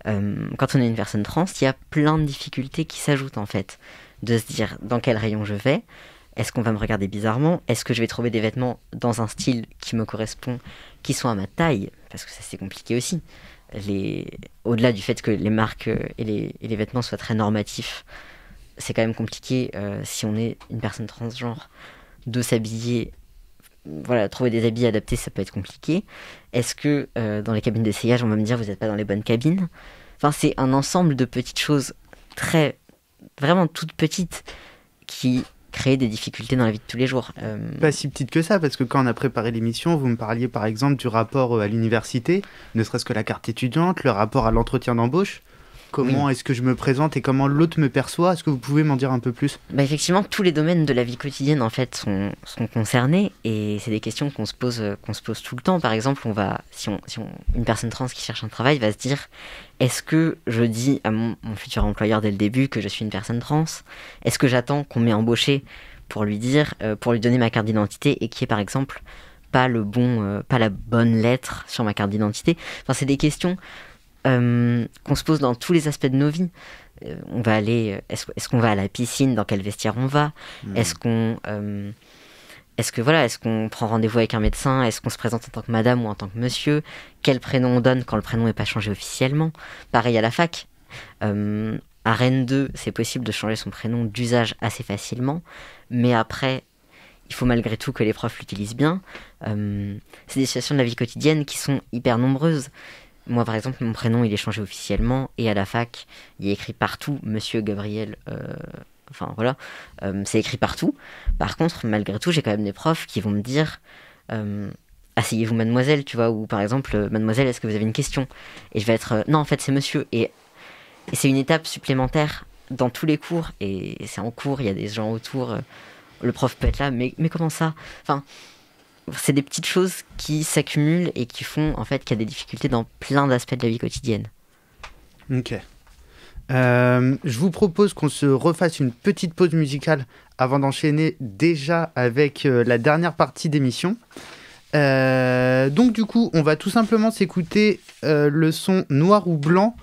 Quand on est une personne trans, il y a plein de difficultés qui s'ajoutent en fait. De se dire dans quel rayon je vais. Est-ce qu'on va me regarder bizarrement? Est-ce que je vais trouver des vêtements dans un style qui me correspond, qui sont à ma taille? Parce que ça, c'est compliqué aussi. Au-delà du fait que les marques et les vêtements soient très normatifs, c'est quand même compliqué, si on est une personne transgenre, de s'habiller. Voilà, trouver des habits adaptés, ça peut être compliqué. Est-ce que dans les cabines d'essayage, on va me dire vous n'êtes pas dans les bonnes cabines? Enfin, c'est un ensemble de petites choses vraiment toutes petites qui créer des difficultés dans la vie de tous les jours. Pas si petite que ça, parce que quand on a préparé l'émission, vous me parliez par exemple du rapport à l'université, ne serait-ce que la carte étudiante, le rapport à l'entretien d'embauche. Comment est-ce que je me présente et comment l'autre me perçoit? Est-ce que vous pouvez m'en dire un peu plus? Effectivement, tous les domaines de la vie quotidienne en fait sont concernés et c'est des questions qu'on se pose tout le temps. Par exemple, une personne trans qui cherche un travail va se dire: est-ce que je dis à mon futur employeur dès le début que je suis une personne trans? Est-ce que j'attends qu'on m'ait embauché pour lui dire, pour lui donner ma carte d'identité et qu'il y ait par exemple pas la bonne lettre sur ma carte d'identité? Enfin, c'est des questions qu'on se pose dans tous les aspects de nos vies. On va aller, est-ce qu'on va à la piscine? Dans quel vestiaire on va? Est-ce qu'on prend rendez-vous avec un médecin? Est-ce qu'on se présente en tant que madame ou en tant que monsieur? Quel prénom on donne quand le prénom n'est pas changé officiellement? Pareil à la fac. À Rennes 2, c'est possible de changer son prénom d'usage assez facilement, mais après, il faut malgré tout que les profs l'utilisent bien. C'est des situations de la vie quotidienne qui sont hyper nombreuses. Moi, par exemple, mon prénom, il est changé officiellement, et à la fac, il est écrit partout, Monsieur Gabriel, c'est écrit partout. Par contre, malgré tout, j'ai quand même des profs qui vont me dire asseyez-vous mademoiselle, tu vois, ou par exemple, mademoiselle, est-ce que vous avez une question? Et je vais être non, en fait, c'est monsieur. Et c'est une étape supplémentaire dans tous les cours, et c'est en cours, il y a des gens autour, le prof peut être là, mais comment ça? Enfin, c'est des petites choses qui s'accumulent et qui font en fait qu'il y a des difficultés dans plein d'aspects de la vie quotidienne. Ok. Je vous propose qu'on se refasse une petite pause musicale avant d'enchaîner déjà avec la dernière partie d'émission. Donc du coup, on va tout simplement s'écouter le son Noir ou Blanc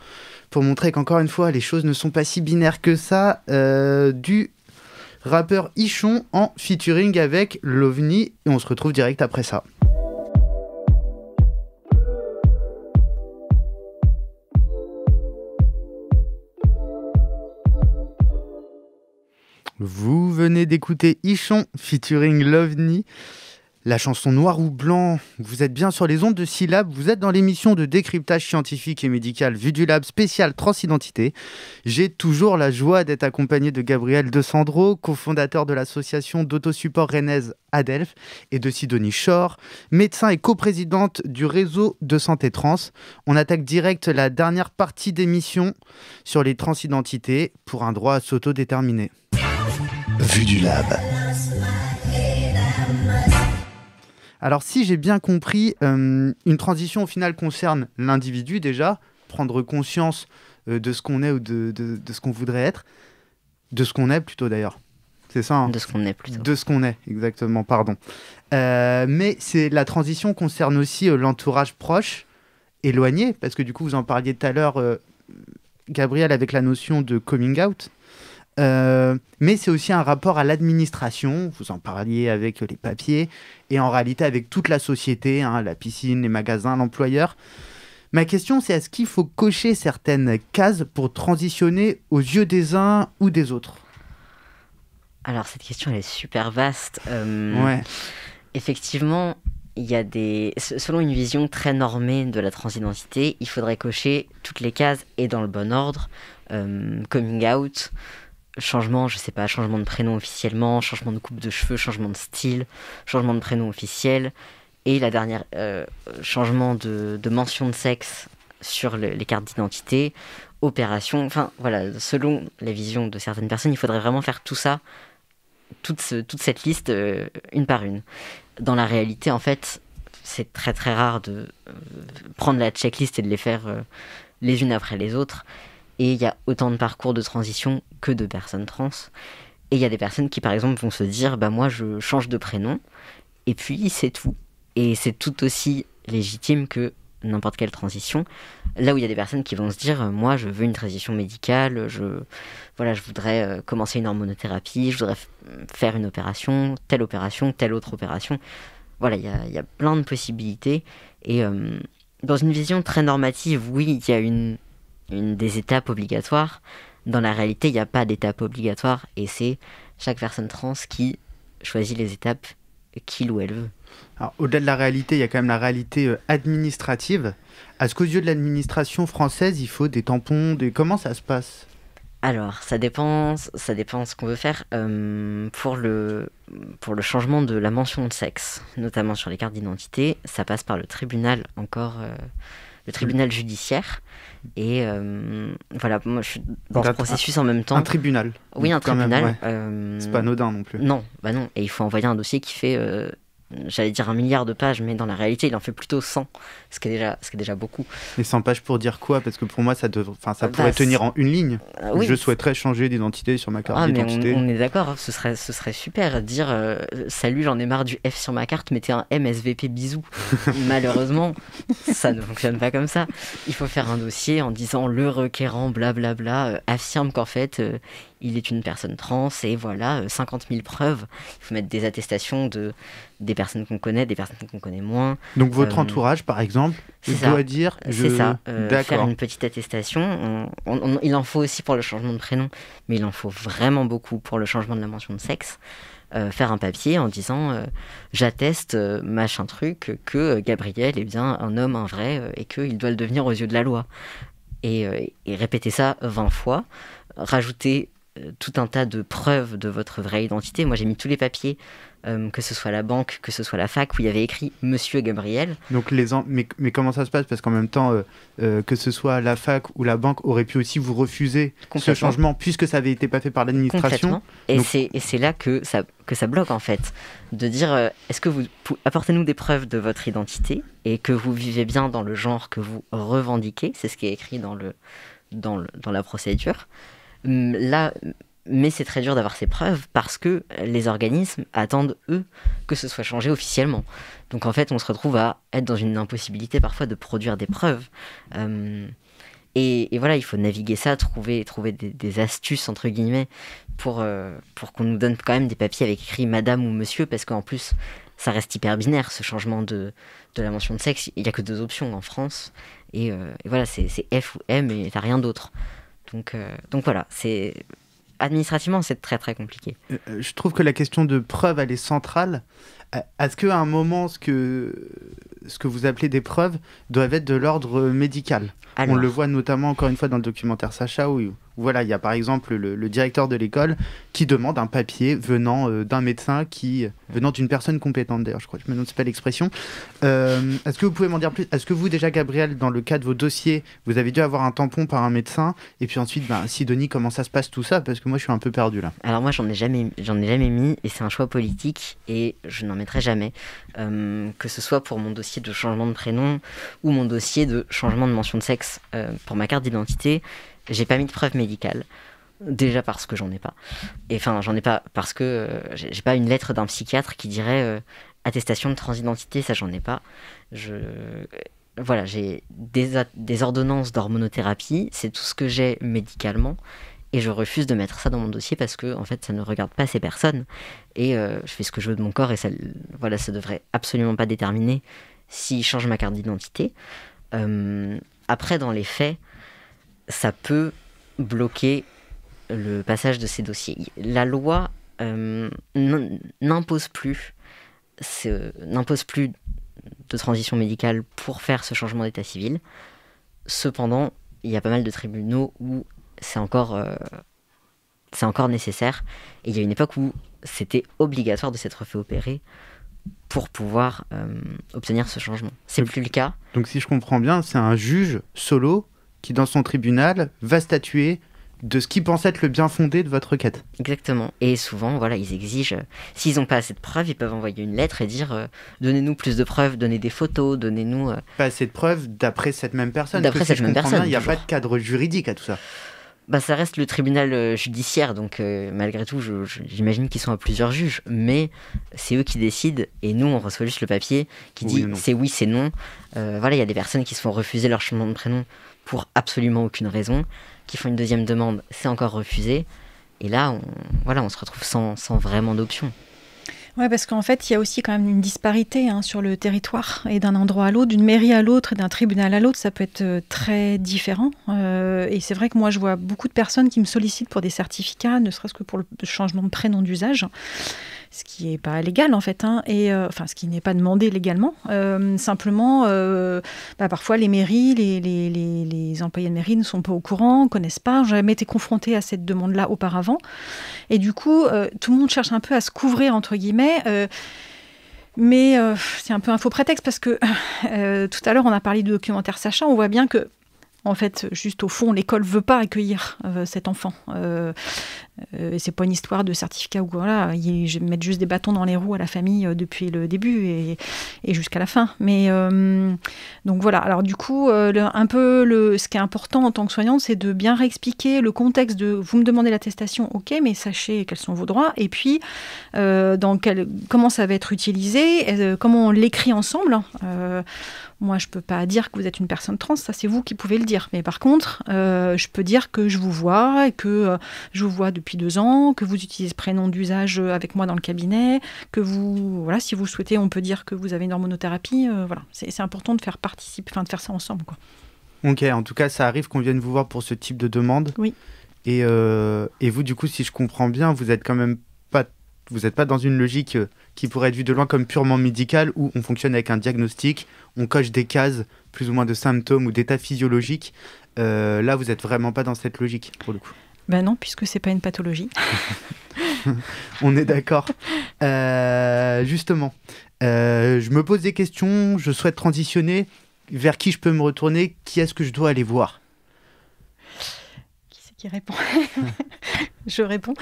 pour montrer qu'encore une fois, les choses ne sont pas si binaires que ça, du rappeur Ichon en featuring avec Lovni, et on se retrouve direct après ça. Vous venez d'écouter Ichon featuring Lovni, la chanson Noir ou Blanc. Vous êtes bien sur les ondes de Syllab, vous êtes dans l'émission de décryptage scientifique et médical Vue du Lab spécial Transidentité. J'ai toujours la joie d'être accompagné de Gabriel De Sandro, cofondateur de l'association d'autosupport rennaise Adelphes, et de Sidonie Shore, médecin et coprésidente du réseau de santé trans. On attaque direct la dernière partie d'émission sur les transidentités pour un droit à s'autodéterminer. Vue du Lab. Alors si j'ai bien compris, une transition au final concerne l'individu déjà, prendre conscience de ce qu'on est ou de ce qu'on voudrait être, de ce qu'on est plutôt d'ailleurs. C'est ça, hein? De ce qu'on est plutôt. De ce qu'on est, exactement, pardon. Mais la transition concerne aussi l'entourage proche, éloigné, parce que du coup vous en parliez tout à l'heure, Gabriel, avec la notion de coming out. Mais c'est aussi un rapport à l'administration, vous en parliez avec les papiers, et en réalité avec toute la société, la piscine, les magasins, l'employeur. Ma question, c'est est-ce qu'il faut cocher certaines cases pour transitionner aux yeux des uns ou des autres ? Alors cette question elle est super vaste. Ouais. Effectivement, il y a selon une vision très normée de la transidentité, il faudrait cocher toutes les cases et dans le bon ordre. Coming out, changement de prénom officiellement, changement de coupe de cheveux, changement de style, changement de prénom officiel, et la dernière, changement de mention de sexe sur les cartes d'identité, opération, enfin voilà, selon la vision de certaines personnes, il faudrait vraiment faire tout ça, toute cette liste une par une. Dans la réalité, en fait, c'est très très rare de prendre la checklist et de les faire les unes après les autres. Et il y a autant de parcours de transition que de personnes trans. Et il y a des personnes qui, par exemple, vont se dire « bah moi, je change de prénom, et puis c'est tout ». Et c'est tout aussi légitime que n'importe quelle transition. Là où il y a des personnes qui vont se dire « moi, je veux une transition médicale, je voudrais commencer une hormonothérapie, je voudrais faire une opération, telle autre opération ». Voilà, il y a plein de possibilités. Et dans une vision très normative, oui, il y a une des étapes obligatoires. Dans la réalité, il n'y a pas d'étape obligatoire et c'est chaque personne trans qui choisit les étapes qu'il ou elle veut. Alors, au-delà de la réalité, il y a quand même la réalité administrative. Est-ce qu'aux yeux de l'administration française, il faut des tampons, comment ça se passe ? Alors, ça dépend ce qu'on veut faire. Pour le changement de la mention de sexe, notamment sur les cartes d'identité, ça passe par le tribunal le tribunal judiciaire. Et voilà, moi je suis dans ce processus en même temps. Un tribunal. Oui, un tribunal. Même, ouais. C'est pas anodin non plus. Non. Et il faut envoyer un dossier qui fait, j'allais dire 1 milliard de pages, mais dans la réalité, il en fait plutôt 100, ce qui est déjà beaucoup. Et 100 pages pour dire quoi ? Parce que pour moi, ça pourrait tenir en une ligne. Oui. Je souhaiterais changer d'identité sur ma carte d'identité. Mais on est d'accord, ce serait super. Dire salut, j'en ai marre du F sur ma carte, mettez un M, SVP, bisous. Malheureusement, ça ne fonctionne pas comme ça. Il faut faire un dossier en disant le requérant, blablabla, affirme qu'en fait, il est une personne trans et voilà, 50 000 preuves. Il faut mettre des attestations des personnes qu'on connaît, des personnes qu'on connaît moins. Donc votre entourage, par exemple, doit dire... Faire une petite attestation. Il en faut aussi pour le changement de prénom, mais il en faut vraiment beaucoup pour le changement de la mention de sexe. Faire un papier en disant j'atteste machin truc que Gabriel est bien un homme, un vrai, et qu'il doit le devenir aux yeux de la loi. Et répéter ça 20 fois, rajouter tout un tas de preuves de votre vraie identité. Moi, j'ai mis tous les papiers, que ce soit la banque, que ce soit la fac, où il y avait écrit « Monsieur Gabriel ». Donc mais comment ça se passe ? Parce qu'en même temps, que ce soit la fac ou la banque aurait pu aussi vous refuser ce changement, puisque ça n'avait été pas fait par l'administration. Et c'est là que ça bloque, en fait. De dire est-ce que vous apportez-nous des preuves de votre identité et que vous vivez bien dans le genre que vous revendiquez. C'est ce qui est écrit dans la procédure. Là, mais c'est très dur d'avoir ces preuves parce que les organismes attendent, eux, que ce soit changé officiellement. Donc en fait, on se retrouve à être dans une impossibilité parfois de produire des preuves. Et voilà, il faut naviguer ça, trouver des astuces, entre guillemets, pour qu'on nous donne quand même des papiers avec écrit madame ou monsieur, parce qu'en plus, ça reste hyper binaire, ce changement de la mention de sexe. Il n'y a que 2 options en France. Et voilà, c'est F ou M et t'as rien d'autre. Donc voilà, administrativement, c'est très très compliqué. Je trouve que la question de preuve, elle est centrale. Est-ce qu'à un moment, ce que vous appelez des preuves doivent être de l'ordre médical ? On le voit notamment, encore une fois, dans le documentaire Sacha, où voilà, il y a par exemple le directeur de l'école qui demande un papier venant d'un médecin venant d'une personne compétente, d'ailleurs, je crois que je me demande pas l'expression. Est-ce que vous pouvez m'en dire plus ? Est-ce que vous, déjà, Gabriel, dans le cas de vos dossiers, vous avez dû avoir un tampon par un médecin ? Et puis ensuite, Sidonie, comment ça se passe tout ça ? Parce que moi, je suis un peu perdu là. Alors moi, j'en ai jamais mis, et c'est un choix politique, et je n'en mettrai jamais. Que ce soit pour mon dossier de changement de prénom ou mon dossier de changement de mention de sexe pour ma carte d'identité, j'ai pas mis de preuve médicale. Déjà parce que j'en ai pas. Et enfin, j'en ai pas parce que j'ai pas une lettre d'un psychiatre qui dirait attestation de transidentité, ça j'en ai pas. voilà, j'ai des ordonnances d'hormonothérapie, c'est tout ce que j'ai médicalement, et je refuse de mettre ça dans mon dossier parce que en fait, ça ne regarde pas ces personnes, et je fais ce que je veux de mon corps, et ça devrait absolument pas déterminer si je change ma carte d'identité. Après, dans les faits, ça peut bloquer le passage de ces dossiers. La loi n'impose plus de transition médicale pour faire ce changement d'état civil. Cependant, il y a pas mal de tribunaux où c'est encore nécessaire. Et il y a une époque où c'était obligatoire de s'être fait opérer pour pouvoir obtenir ce changement. C'est plus le cas. Donc si je comprends bien, c'est un juge solo qui, dans son tribunal, va statuer de ce qu'il pense être le bien fondé de votre requête. Exactement. Et souvent, voilà, ils exigent, s'ils n'ont pas assez de preuves, ils peuvent envoyer une lettre et dire donnez-nous plus de preuves, donnez des photos, donnez-nous... Pas assez de preuves d'après cette même personne. D'après cette même personne. Il n'y a pas de cadre juridique à tout ça. Bah, ça reste le tribunal judiciaire, donc malgré tout, j'imagine qu'ils sont à plusieurs juges, mais c'est eux qui décident, et nous, on reçoit juste le papier qui dit c'est oui, c'est non. Voilà, il y a des personnes qui se font refuser leur changement de prénom pour absolument aucune raison, qui font une deuxième demande, c'est encore refusé, et là, on se retrouve sans vraiment d'options. Ouais, parce qu'en fait, il y a aussi quand même une disparité sur le territoire, et d'un endroit à l'autre, d'une mairie à l'autre, et d'un tribunal à l'autre, ça peut être très différent. Et c'est vrai que moi, je vois beaucoup de personnes qui me sollicitent pour des certificats, ne serait-ce que pour le changement de prénom d'usage, ce qui n'est pas légal en fait, enfin ce qui n'est pas demandé légalement. Simplement, parfois les mairies, les employés de mairie ne sont pas au courant, ne connaissent pas, n'ont jamais été confrontés à cette demande-là auparavant. Et du coup, tout le monde cherche un peu à se couvrir, entre guillemets. Mais c'est un peu un faux prétexte parce que tout à l'heure, on a parlé de documentaire Sacha, on voit bien que en fait, juste au fond, l'école ne veut pas accueillir cet enfant. Et c'est pas une histoire de certificat ou voilà, ils mettent juste des bâtons dans les roues à la famille depuis le début et jusqu'à la fin. Mais donc voilà. Alors du coup, ce qui est important en tant que soignante, c'est de bien réexpliquer le contexte de vous me demandez l'attestation, ok, mais sachez quels sont vos droits et puis comment ça va être utilisé, comment on l'écrit ensemble. Moi, je ne peux pas dire que vous êtes une personne trans, ça c'est vous qui pouvez le dire. Mais par contre, je peux dire que je vous vois et que je vous vois depuis 2 ans, que vous utilisez ce prénom d'usage avec moi dans le cabinet, que voilà, si vous le souhaitez, on peut dire que vous avez une hormonothérapie. Voilà, c'est important de faire de faire ça ensemble, quoi. Ok, en tout cas, ça arrive qu'on vienne vous voir pour ce type de demande. Oui. Et vous, du coup, si je comprends bien, vous êtes quand même vous n'êtes pas dans une logique qui pourrait être vue de loin comme purement médicale, où on fonctionne avec un diagnostic, on coche des cases plus ou moins de symptômes ou d'états physiologiques. Là, vous n'êtes vraiment pas dans cette logique, pour le coup. Ben non, puisque c'est pas une pathologie. On est d'accord. Justement, je me pose des questions, je souhaite transitionner. Vers qui je peux me retourner? Qui est-ce que je dois aller voir? Qui c'est qui répond? Je réponds.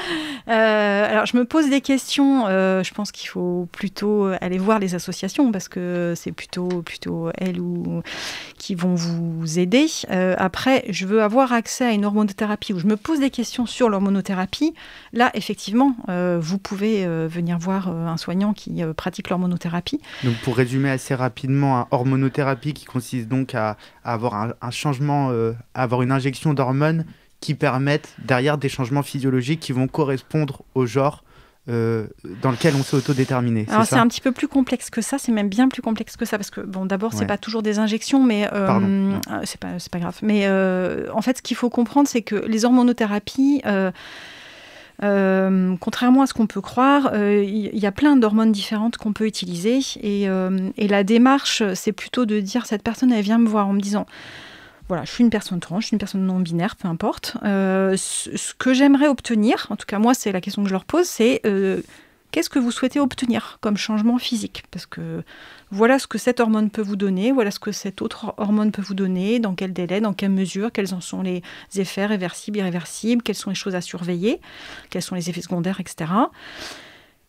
Alors, je me pose des questions. Je pense qu'il faut plutôt aller voir les associations parce que c'est plutôt elles qui vont vous aider. Après, je veux avoir accès à une hormonothérapie où je me pose des questions sur l'hormonothérapie. Là, effectivement, vous pouvez venir voir un soignant qui pratique l'hormonothérapie. Donc, pour résumer assez rapidement, hormonothérapie qui consiste donc à avoir un changement, à avoir une injection d'hormones qui permettent derrière des changements physiologiques qui vont correspondre au genre dans lequel on s'est autodéterminé. Alors c'est un petit peu plus complexe que ça, c'est même bien plus complexe que ça, parce que bon, d'abord c'est pas toujours des injections, mais c'est pas grave. Mais en fait, ce qu'il faut comprendre, c'est que les hormonothérapies, contrairement à ce qu'on peut croire, il y a plein d'hormones différentes qu'on peut utiliser, et la démarche, c'est plutôt de dire cette personne, elle vient me voir en me disant voilà, je suis une personne trans, je suis une personne non-binaire, peu importe. Ce que j'aimerais obtenir, en tout cas moi c'est la question que je leur pose, c'est qu'est-ce que vous souhaitez obtenir comme changement physique? Parce que voilà ce que cette hormone peut vous donner, voilà ce que cette autre hormone peut vous donner, dans quel délai, dans quelle mesure, quels en sont les effets réversibles, irréversibles, quelles sont les choses à surveiller, quels sont les effets secondaires, etc.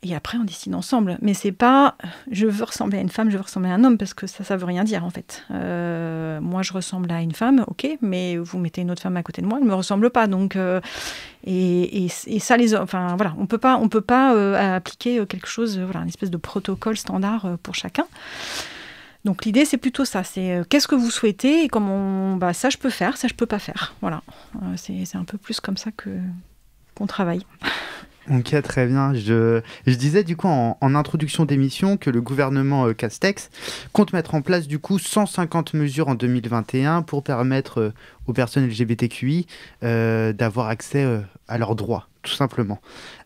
Et après, on décide ensemble. Mais c'est pas je veux ressembler à une femme, je veux ressembler à un homme, parce que ça veut rien dire, en fait. Moi, je ressemble à une femme, ok, mais vous mettez une autre femme à côté de moi, elle ne me ressemble pas. Donc, et ça, enfin, voilà, on peut pas appliquer quelque chose, voilà, une espèce de protocole standard pour chacun. Donc l'idée, c'est plutôt ça. C'est qu'est-ce que vous souhaitez et comment ça je peux faire, ça je peux pas faire. Voilà. C'est un peu plus comme ça qu'on travaille. Ok, très bien. Je disais du coup en introduction d'émission que le gouvernement Castex compte mettre en place du coup 150 mesures en 2021 pour permettre aux personnes LGBTQI d'avoir accès à leurs droits, tout simplement.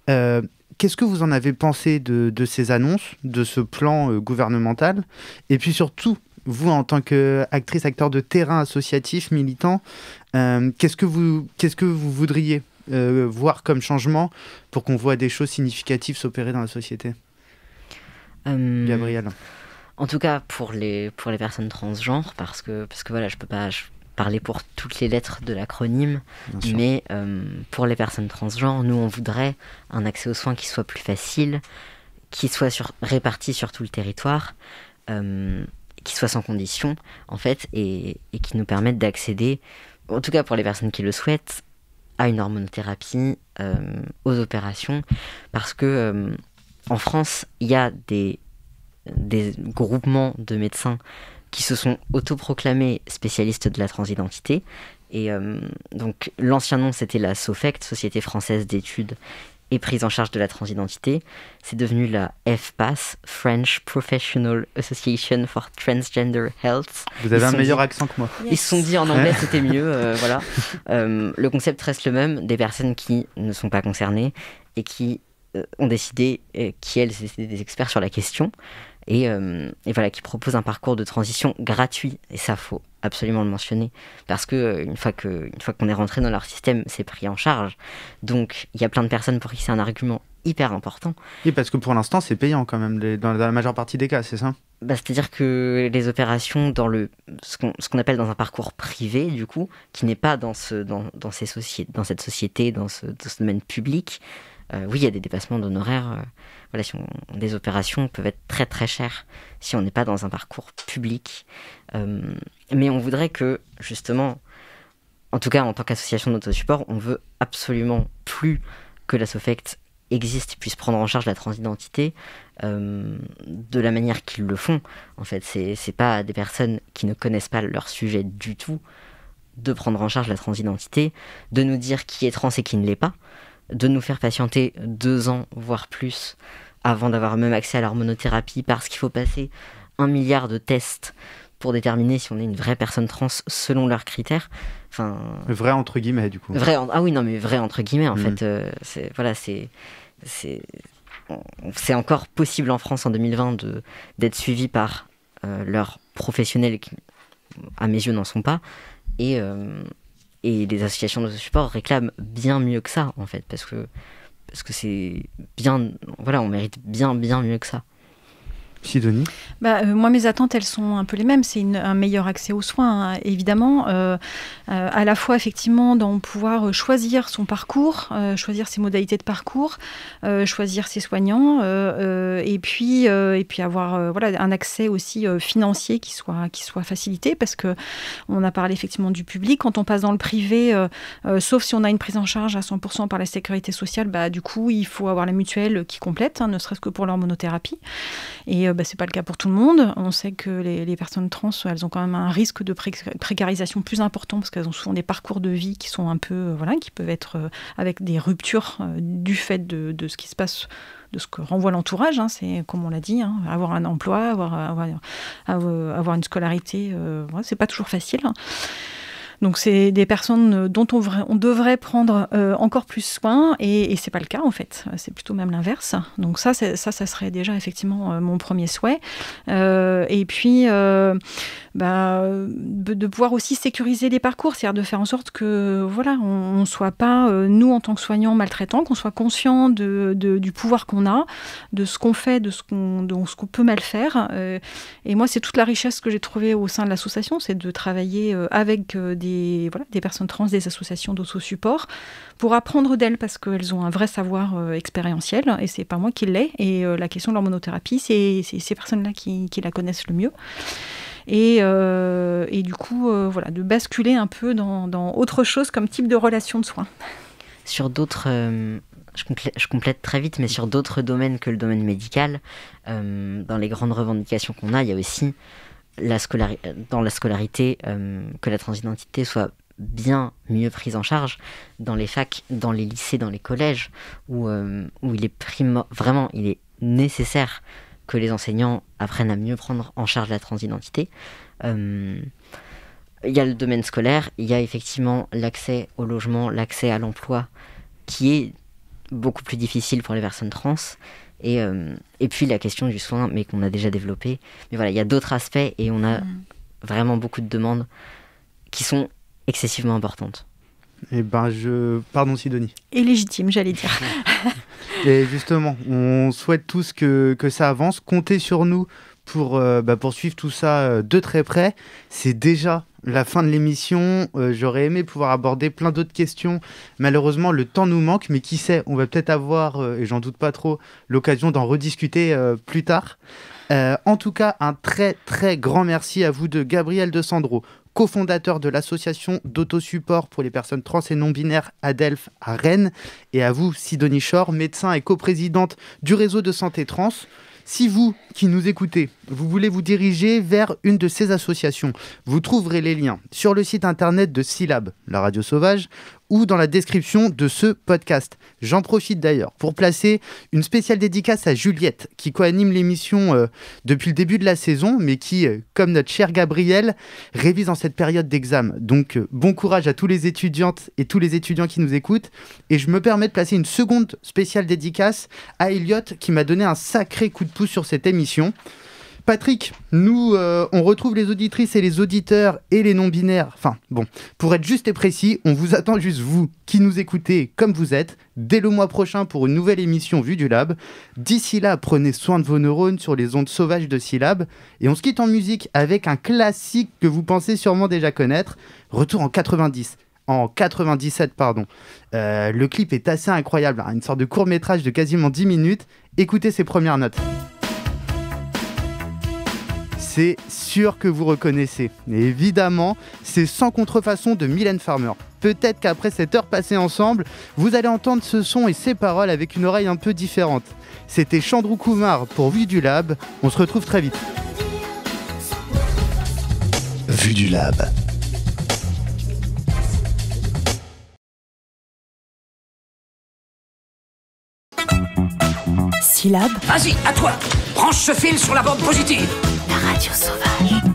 Qu'est-ce que vous en avez pensé de ces annonces, de ce plan gouvernemental? Et puis surtout, vous en tant qu'actrice, acteur de terrain associatif, militant, qu'est-ce que vous voudriez voir comme changement pour qu'on voit des choses significatives s'opérer dans la société? Gabrielle. En tout cas pour les personnes transgenres, parce que voilà, je peux pas parler pour toutes les lettres de l'acronyme, mais pour les personnes transgenres, nous on voudrait un accès aux soins qui soit plus facile, qui soit réparti sur tout le territoire, qui soit sans condition en fait, et qui nous permette d'accéder, en tout cas pour les personnes qui le souhaitent, à une hormonothérapie, aux opérations, parce que en France, il y a des groupements de médecins qui se sont autoproclamés spécialistes de la transidentité. Et donc l'ancien nom, c'était la SOFECT, Société Française d'Études et Prise en Charge de la Transidentité. C'est devenu la FPAS, French Professional Association for Transgender Health. Vous avez un meilleur accent que moi. Ils se sont dit en anglais c'était mieux, voilà. Le concept reste le même, des personnes qui ne sont pas concernées et qui ont décidé, c'est des experts sur la question, et voilà, qui proposent un parcours de transition gratuit, et ça faut absolument le mentionner, parce que une fois qu'on est rentré dans leur système, c'est pris en charge. Donc il y a plein de personnes pour qui c'est un argument hyper important. Oui, parce que pour l'instant c'est payant quand même, dans la majeure partie des cas, c'est ça? C'est-à-dire que les opérations dans ce qu'on appelle dans un parcours privé, du coup, qui n'est pas dans cette société, dans ce domaine public, oui, il y a des dépassements d'honoraires. Voilà, des opérations peuvent être très très chères si on n'est pas dans un parcours public. Mais on voudrait que, justement, en tout cas en tant qu'association d'autosupport, on veut absolument plus que la SOFECT existe et puisse prendre en charge la transidentité de la manière qu'ils le font. En fait, c'est pas des personnes qui ne connaissent pas leur sujet du tout de prendre en charge la transidentité, de nous dire qui est trans et qui ne l'est pas, de nous faire patienter 2 ans, voire plus, avant d'avoir même accès à l'hormonothérapie, parce qu'il faut passer 1 milliard de tests pour déterminer si on est une vraie personne trans selon leurs critères. Enfin, vrai entre guillemets, du coup. Vrai entre guillemets, en fait. C'est encore possible en France en 2020 d'être suivi par leurs professionnels qui, à mes yeux, n'en sont pas. Et les associations de support réclament bien mieux que ça, en fait, parce que c'est bien... Voilà, on mérite bien mieux que ça. Sidonie? Moi, mes attentes, elles sont un peu les mêmes. C'est un meilleur accès aux soins, hein, évidemment. À la fois, effectivement, dans pouvoir choisir son parcours, choisir ses modalités de parcours, choisir ses soignants, et puis avoir un accès aussi financier qui soit facilité, parce que on a parlé effectivement du public. Quand on passe dans le privé, sauf si on a une prise en charge à 100% par la sécurité sociale, du coup, il faut avoir la mutuelle qui complète, hein, ne serait-ce que pour l'hormonothérapie. Et c'est pas le cas pour tout le monde. On sait que les personnes trans, elles ont quand même un risque de précarisation plus important, parce qu'elles ont souvent des parcours de vie qui sont un peu, qui peuvent être avec des ruptures du fait de ce qui se passe, de ce que renvoie l'entourage. Hein, c'est comme on l'a dit, hein, avoir un emploi, avoir une scolarité, c'est pas toujours facile. Hein. Donc c'est des personnes dont on devrait prendre encore plus soin, et c'est pas le cas en fait. C'est plutôt même l'inverse. Donc ça serait déjà effectivement mon premier souhait. Et puis de pouvoir aussi sécuriser les parcours, c'est-à-dire de faire en sorte que on soit pas nous en tant que soignants maltraitants, qu'on soit conscient du pouvoir qu'on a, de ce qu'on fait, de ce qu'on peut mal faire. Et moi, c'est toute la richesse que j'ai trouvée au sein de l'association, c'est de travailler avec des personnes trans, des associations d'autosupport, pour apprendre d'elles, parce qu'elles ont un vrai savoir expérientiel, et c'est pas moi qui l'ai. Et la question de l'hormonothérapie, c'est ces personnes-là qui la connaissent le mieux. Et du coup, de basculer un peu dans autre chose comme type de relation de soins. Sur d'autres... Je complète très vite, mais sur d'autres domaines que le domaine médical, dans les grandes revendications qu'on a, il y a aussi dans la scolarité, que la transidentité soit bien mieux prise en charge dans les facs, dans les lycées, dans les collèges, où il est vraiment il est nécessaire que les enseignants apprennent à mieux prendre en charge la transidentité. Il y a le domaine scolaire, il y a effectivement l'accès au logement, l'accès à l'emploi, qui est beaucoup plus difficile pour les personnes trans. Et puis la question du soin, mais qu'on a déjà développée. Mais voilà, il y a d'autres aspects et on a vraiment beaucoup de demandes qui sont excessivement importante. Eh ben, Pardon, Sidonie. Et légitime, j'allais dire. Et justement, on souhaite tous que ça avance. Comptez sur nous pour suivre tout ça de très près. C'est déjà la fin de l'émission. J'aurais aimé pouvoir aborder plein d'autres questions. Malheureusement, le temps nous manque, mais qui sait, on va peut-être avoir, et j'en doute pas trop, l'occasion d'en rediscuter plus tard. En tout cas, un très très grand merci à vous deux, Gabriel De Sandro, cofondateur de l'association d'autosupport pour les personnes trans et non-binaires ADELF à Rennes, et à vous, Sidonie Shore, médecin et coprésidente du réseau de santé trans. Si vous, qui nous écoutez, vous voulez vous diriger vers une de ces associations, vous trouverez les liens sur le site internet de SILAB, la radio sauvage, ou dans la description de ce podcast. J'en profite d'ailleurs pour placer une spéciale dédicace à Juliette, qui co-anime l'émission depuis le début de la saison, mais qui, comme notre cher Gabriel, révise en cette période d'examen. Donc, bon courage à tous les étudiantes et tous les étudiants qui nous écoutent. Et je me permets de placer une seconde spéciale dédicace à Elliot, qui m'a donné un sacré coup de pouce sur cette émission. Patrick, nous, on retrouve les auditrices et les auditeurs et les non-binaires. Enfin, bon, pour être juste et précis, on vous attend juste vous, qui nous écoutez comme vous êtes, dès le mois prochain pour une nouvelle émission Vue du Lab. D'ici là, prenez soin de vos neurones sur les ondes sauvages de SILAB. Et on se quitte en musique avec un classique que vous pensez sûrement déjà connaître. Retour en 97, pardon. Le clip est assez incroyable, hein, une sorte de court-métrage de quasiment 10 minutes. Écoutez ses premières notes. C'est sûr que vous reconnaissez. Et évidemment, c'est Sans contrefaçon de Mylène Farmer. Peut-être qu'après cette heure passée ensemble, vous allez entendre ce son et ces paroles avec une oreille un peu différente. C'était Chandrou Kumar pour Vue du Lab. On se retrouve très vite. Vue du Lab. SILAB. Vas-y, à toi. Branche ce fil sur la bande positive. La radio sauvage.